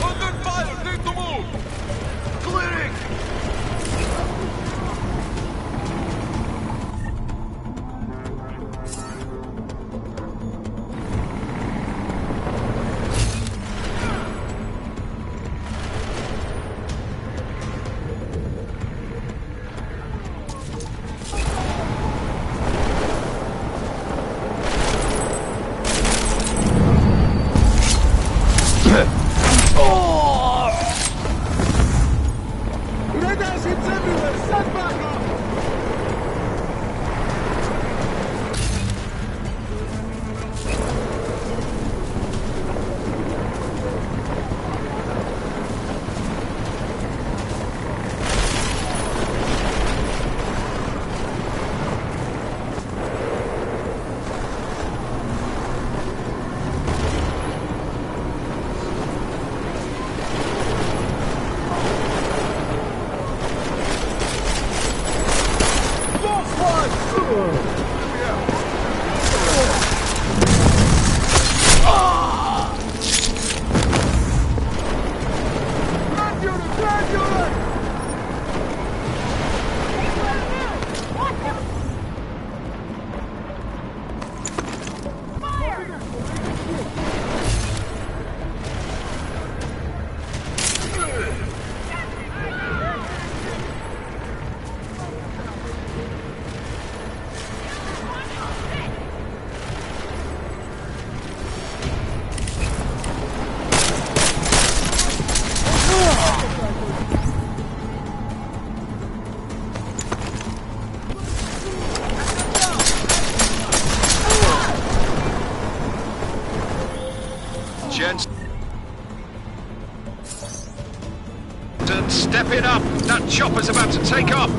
Under fire! Need to move! Clearing! Jensen, step it up! That chopper's about to take off!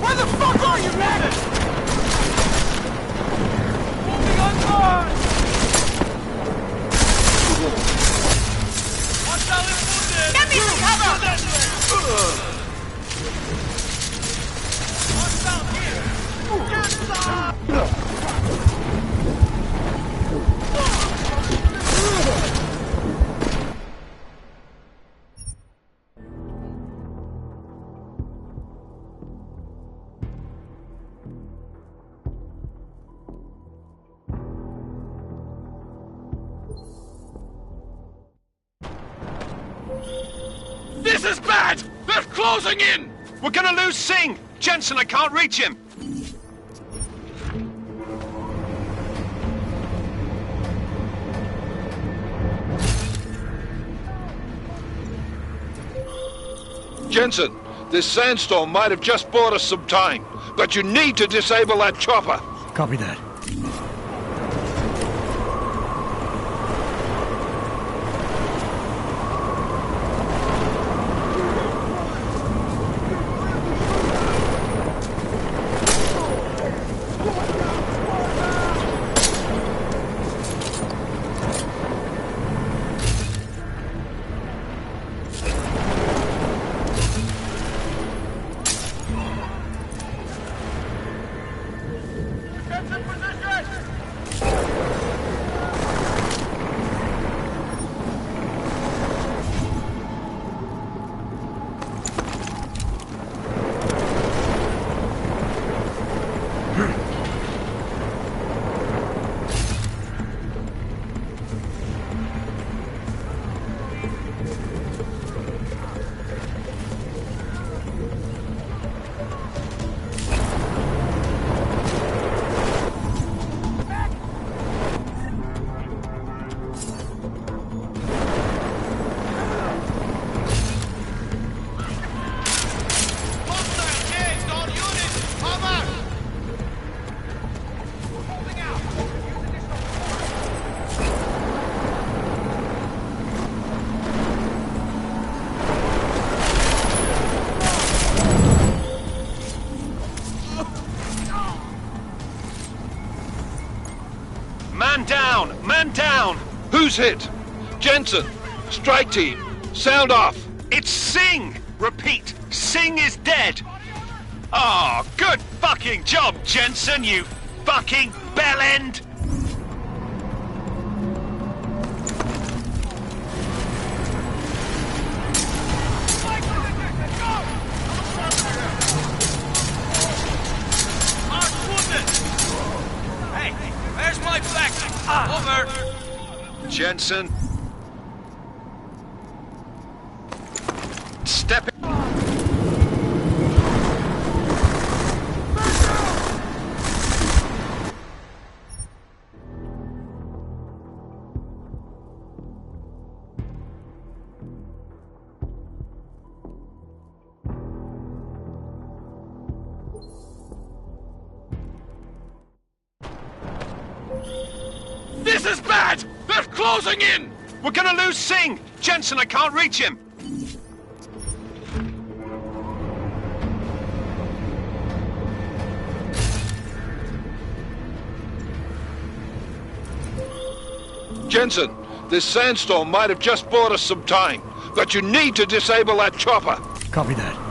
Where the fuck are you, man? Moving on guard! Get me some cover! What's down here? Get some! This is bad! They're closing in! We're gonna lose Singh! Jensen, I can't reach him! Jensen, this sandstorm might have just bought us some time, but you need to disable that chopper. Copy that. Jensen, Man down! Who's hit? Jensen! Strike team! Sound off! It's Singh! Repeat, Singh is dead! Oh, good fucking job, Jensen, you fucking bellend! Hey, where's my flag? Over! Jensen. Step in. This is bad! They're closing in! We're gonna lose Singh! Jensen, I can't reach him! Jensen, this sandstorm might have just bought us some time, but you need to disable that chopper. Copy that.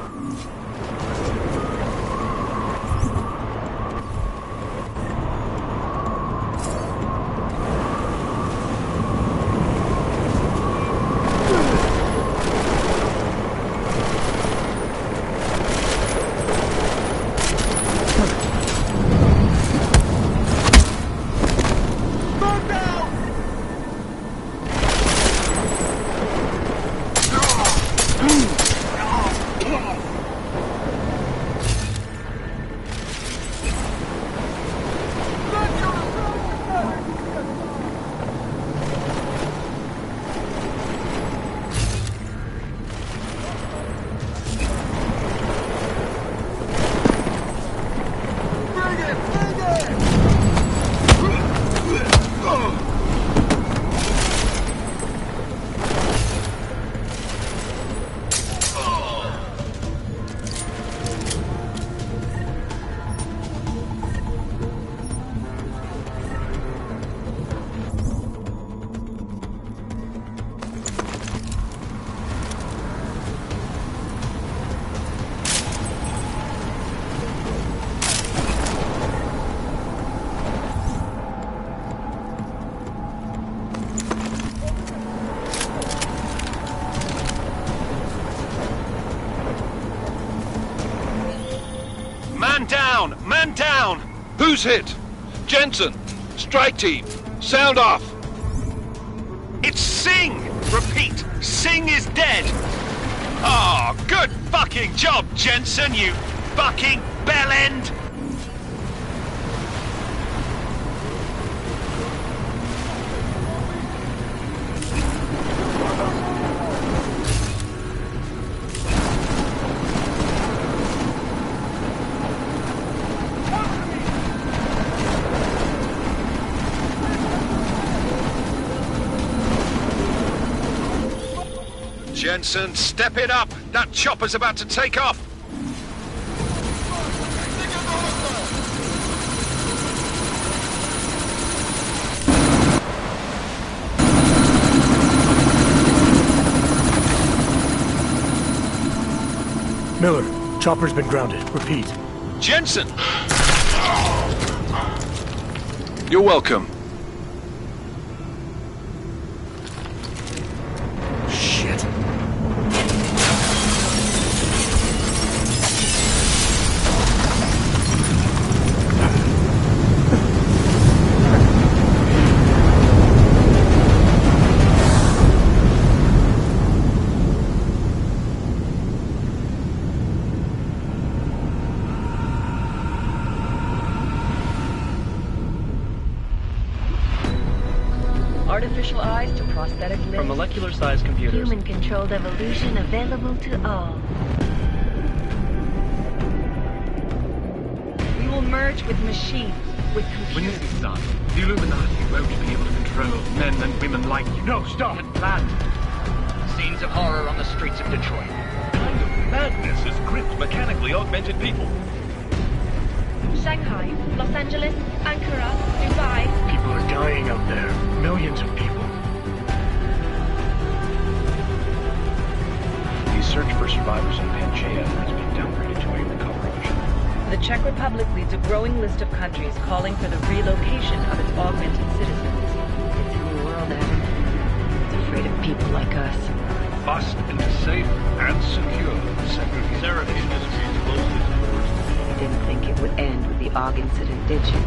Man down! Man down! Who's hit? Jensen! Strike team! Sound off! It's Singh! Repeat, Singh is dead! Oh, good fucking job, Jensen, you fucking bellend! Jensen, step it up! That chopper's about to take off! Miller, chopper's been grounded. Repeat. Jensen! You're welcome. Shit. Artificial eyes to prosthetic limbs. From molecular-sized computers. Human-controlled evolution available to all. We will merge with machines, with computers. When this is done, the Illuminati won't be able to control men and women like you. No, stop and plan. Scenes of horror on the streets of Detroit. What kind of madness has gripped mechanically augmented people? Shanghai, Los Angeles, Ankara, Dubai. People are dying out there. Millions of people. The search for survivors in Pangaea has been downgraded to a recover option. The Czech Republic leads a growing list of countries calling for the relocation of its augmented citizens. It's a new world, Adam. It's afraid of people like us. Bust into safe and secure segregation. Seraphim Industries closed its doors. You didn't think it would end with the AUG incident, did you?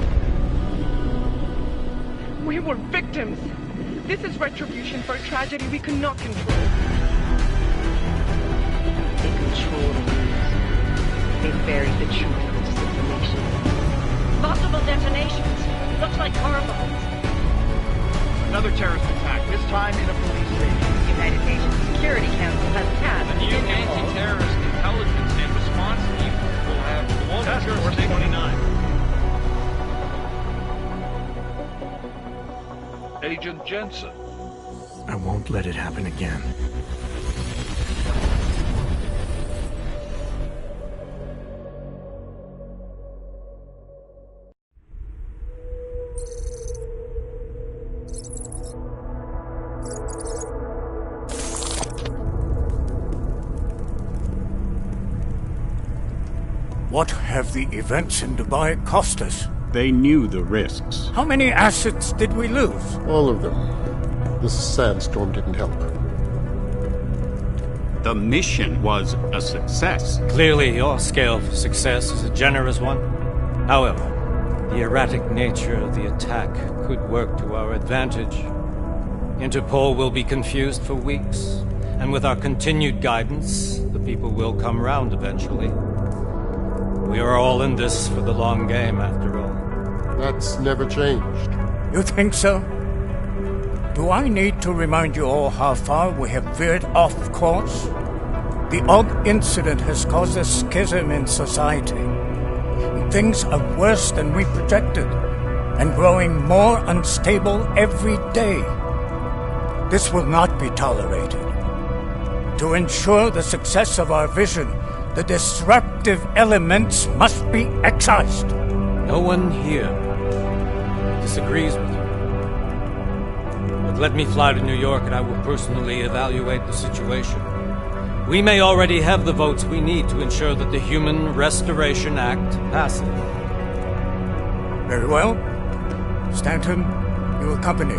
We were victims. This is retribution for a tragedy we cannot control. They control the news. They buried the truth with disinformation. Multiple detonations. Looks like car bombs. Another terrorist attack, this time in a police station. The United Nations Security Council has passed A new anti-terrorist intelligence and response team will have Task Force 29. Agent Jensen. I won't let it happen again. What have the events in Dubai cost us? They knew the risks. How many assets did we lose? All of them. This sandstorm didn't help. The mission was a success. Clearly, your scale for success is a generous one. However, the erratic nature of the attack could work to our advantage. Interpol will be confused for weeks, and with our continued guidance, the people will come round eventually. We are all in this for the long game, after all. That's never changed. You think so? Do I need to remind you all how far we have veered off course? The AUG incident has caused a schism in society. Things are worse than we projected, and growing more unstable every day. This will not be tolerated. To ensure the success of our vision, the disruptive elements must be excised. No one here disagrees with you. But let me fly to New York and I will personally evaluate the situation. We may already have the votes we need to ensure that the Human Restoration Act passes. Very well. Stanton, you accompany.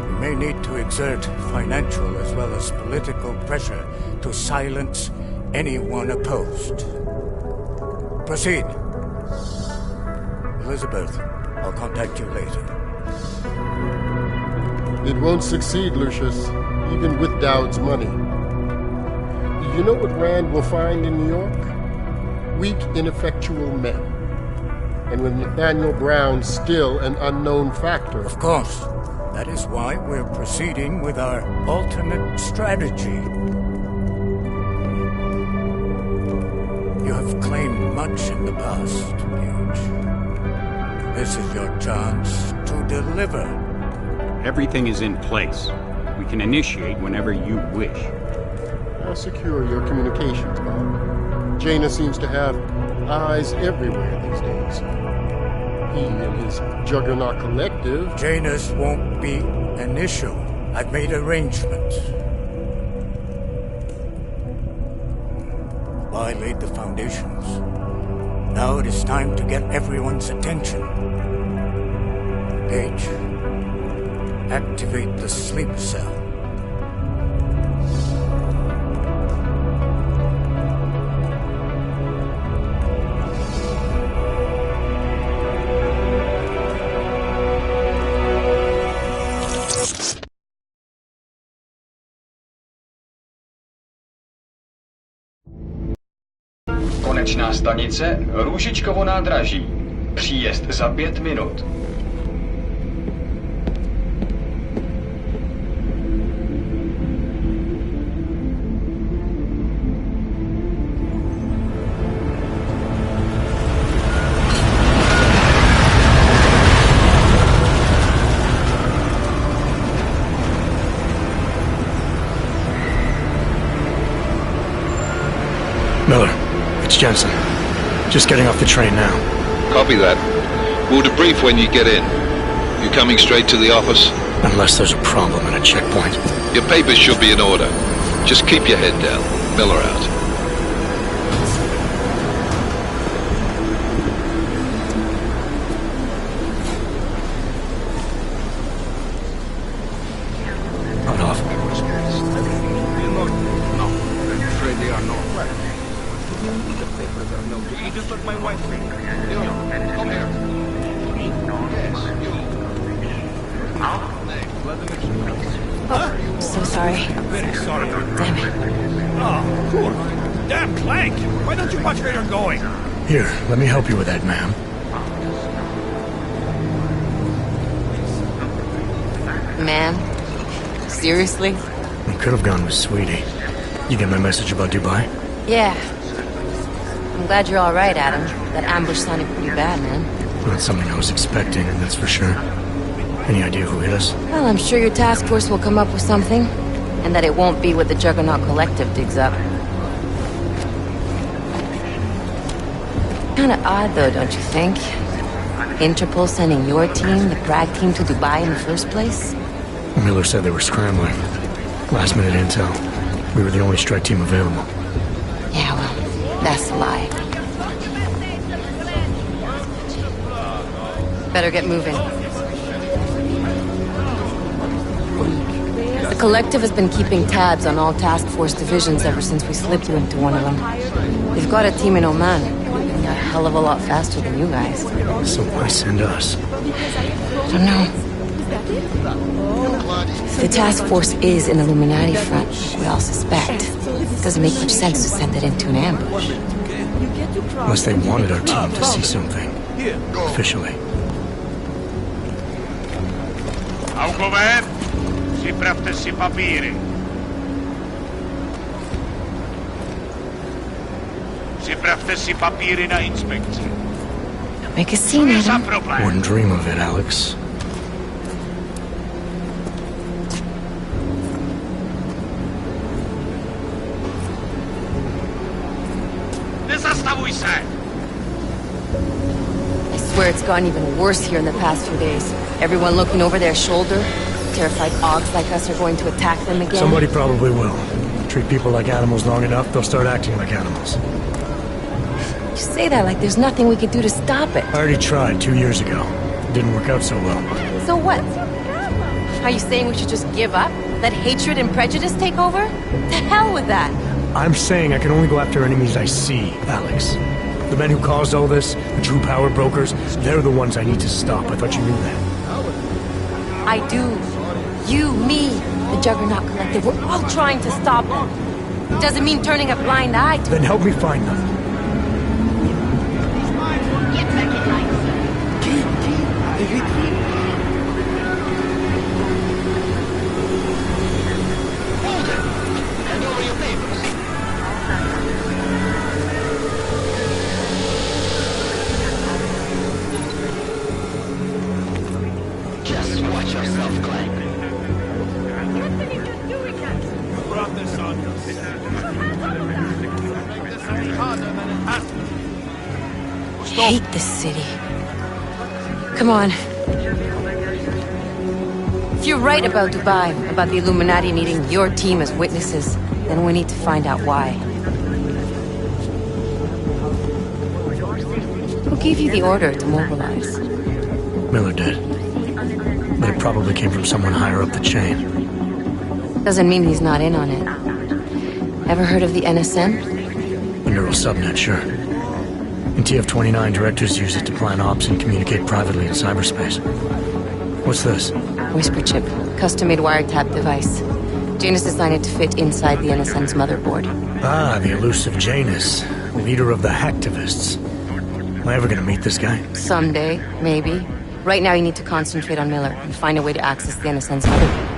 We may need to exert financial as well as political pressure to silence anyone opposed. Proceed. Elizabeth, I'll contact you later. It won't succeed, Lucius, even with Dowd's money. You know what Rand will find in New York? Weak, ineffectual men. And with Nathaniel Brown still an unknown factor. Of course. That is why we're proceeding with our alternate strategy. You have claimed much in the past, Huge. This is your chance to deliver. Everything is in place. We can initiate whenever you wish. How secure your communications, Bob? Jaina seems to have eyes everywhere these days. He and his Juggernaut Collective... Janus won't be an issue. I've made arrangements. I laid the foundations. Now it is time to get everyone's attention. Page, activate the sleep cell. Konečná stanice Růžičkovo nádraží. Příjezd za 5 minut. Miller, it's Jensen. Just getting off the train now. Copy that. We'll debrief when you get in. You coming straight to the office? Unless there's a problem at a checkpoint. Your papers should be in order. Just keep your head down. Miller out. Not off. No, I'm afraid they are not. The papers are no good. You just let my wife read. Come here. Oh, so sorry. Very sorry. Damn it. Oh, cool. Damn, Clank! Why don't you watch where you're going? Here, let me help you with that, ma'am. Man? Seriously? I could have gone with Sweetie. You get my message about Dubai? Yeah. I'm glad you're alright, Adam. That ambush sounded pretty bad, man. Not something I was expecting, that's for sure. Any idea who hit us? Well, I'm sure your task force will come up with something. And that it won't be what the Juggernaut Collective digs up. Kinda odd, though, don't you think? Interpol sending your team, the Prague team, to Dubai in the first place? Miller said they were scrambling. Last minute intel. We were the only strike team available. Yeah, well, that's a lie. Better get moving. The Collective has been keeping tabs on all task force divisions ever since we slipped you into one of them. They've got a team in Oman. And a hell of a lot faster than you guys. So why send us? I don't know. If the task force is an Illuminati front, we all suspect, it doesn't make much sense to send it into an ambush. Unless they wanted our team to see something. Officially. Augover, připravte si papíry. Připravte si papíry na inspekci. Don't make a scene, Adam. Wouldn't dream of it, Alex. Nezastavuj se! I swear it's gotten even worse here in the past few days. Everyone looking over their shoulder. Terrified Augs like us are going to attack them again. Somebody probably will. Treat people like animals long enough, they'll start acting like animals. You say that like there's nothing we could do to stop it. I already tried 2 years ago. It didn't work out so well. So what? Are you saying we should just give up? Let hatred and prejudice take over? To hell with that! I'm saying I can only go after enemies I see, Alex. The men who caused all this, the true power brokers, they're the ones I need to stop. I thought you knew that. I do. You, me, the Juggernaut Collective, we're all trying to stop them. It doesn't mean turning a blind eye to Then help me find them. Just watch yourself, Clank. Brought this on I hate this city. Come on. If you're right about Dubai, about the Illuminati needing your team as witnesses, then we need to find out why. Who gave you the order to mobilize? Miller did. But it probably came from someone higher up the chain. Doesn't mean he's not in on it. Ever heard of the NSM? The neural subnet, sure. In TF-29, directors use it to plan ops and communicate privately in cyberspace. What's this? Whisper chip. Custom-made wiretap device. Janus designed it to fit inside the NSM's motherboard. Ah, the elusive Janus. Leader of the hacktivists. Am I ever gonna meet this guy? Someday, maybe. Right now you need to concentrate on Miller and find a way to access the NSM's motherboard.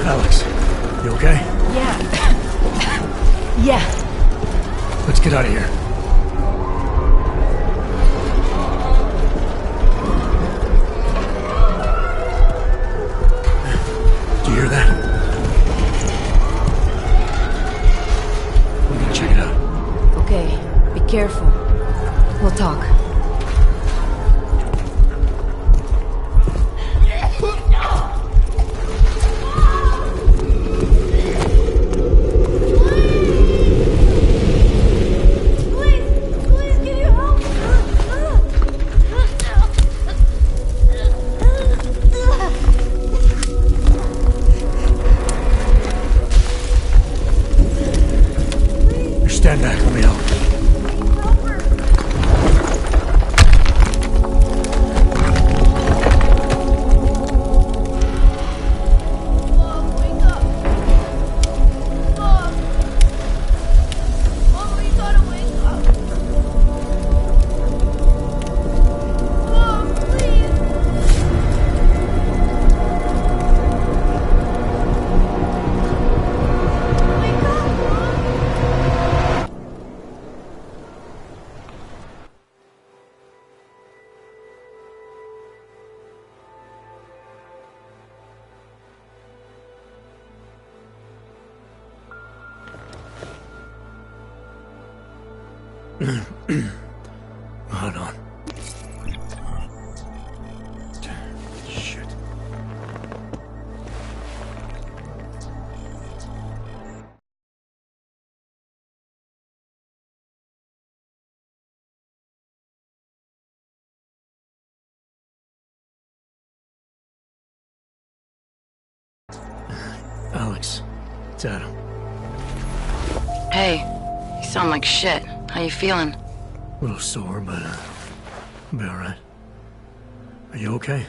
Alex, you okay? Yeah. Yeah. Let's get out of here. Careful. We'll talk. Stand back, let me help. Hold on. Shit. Alex, it's Adam. Hey, you sound like shit. How you feeling? A little sore, but I'll be alright. Are you okay?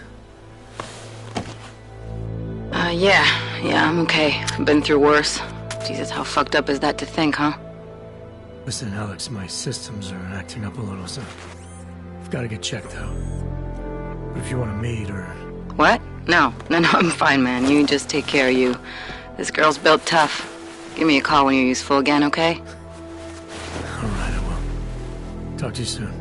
Yeah, I'm okay. I've been through worse. Jesus, how fucked up is that to think, huh? Listen, Alex, my systems are acting up a little, so I've got to get checked out. But if you want to meet or... What? No, I'm fine, man. You just take care of you. This girl's built tough. Give me a call when you're useful again, okay? Alright, I will. Talk to you soon.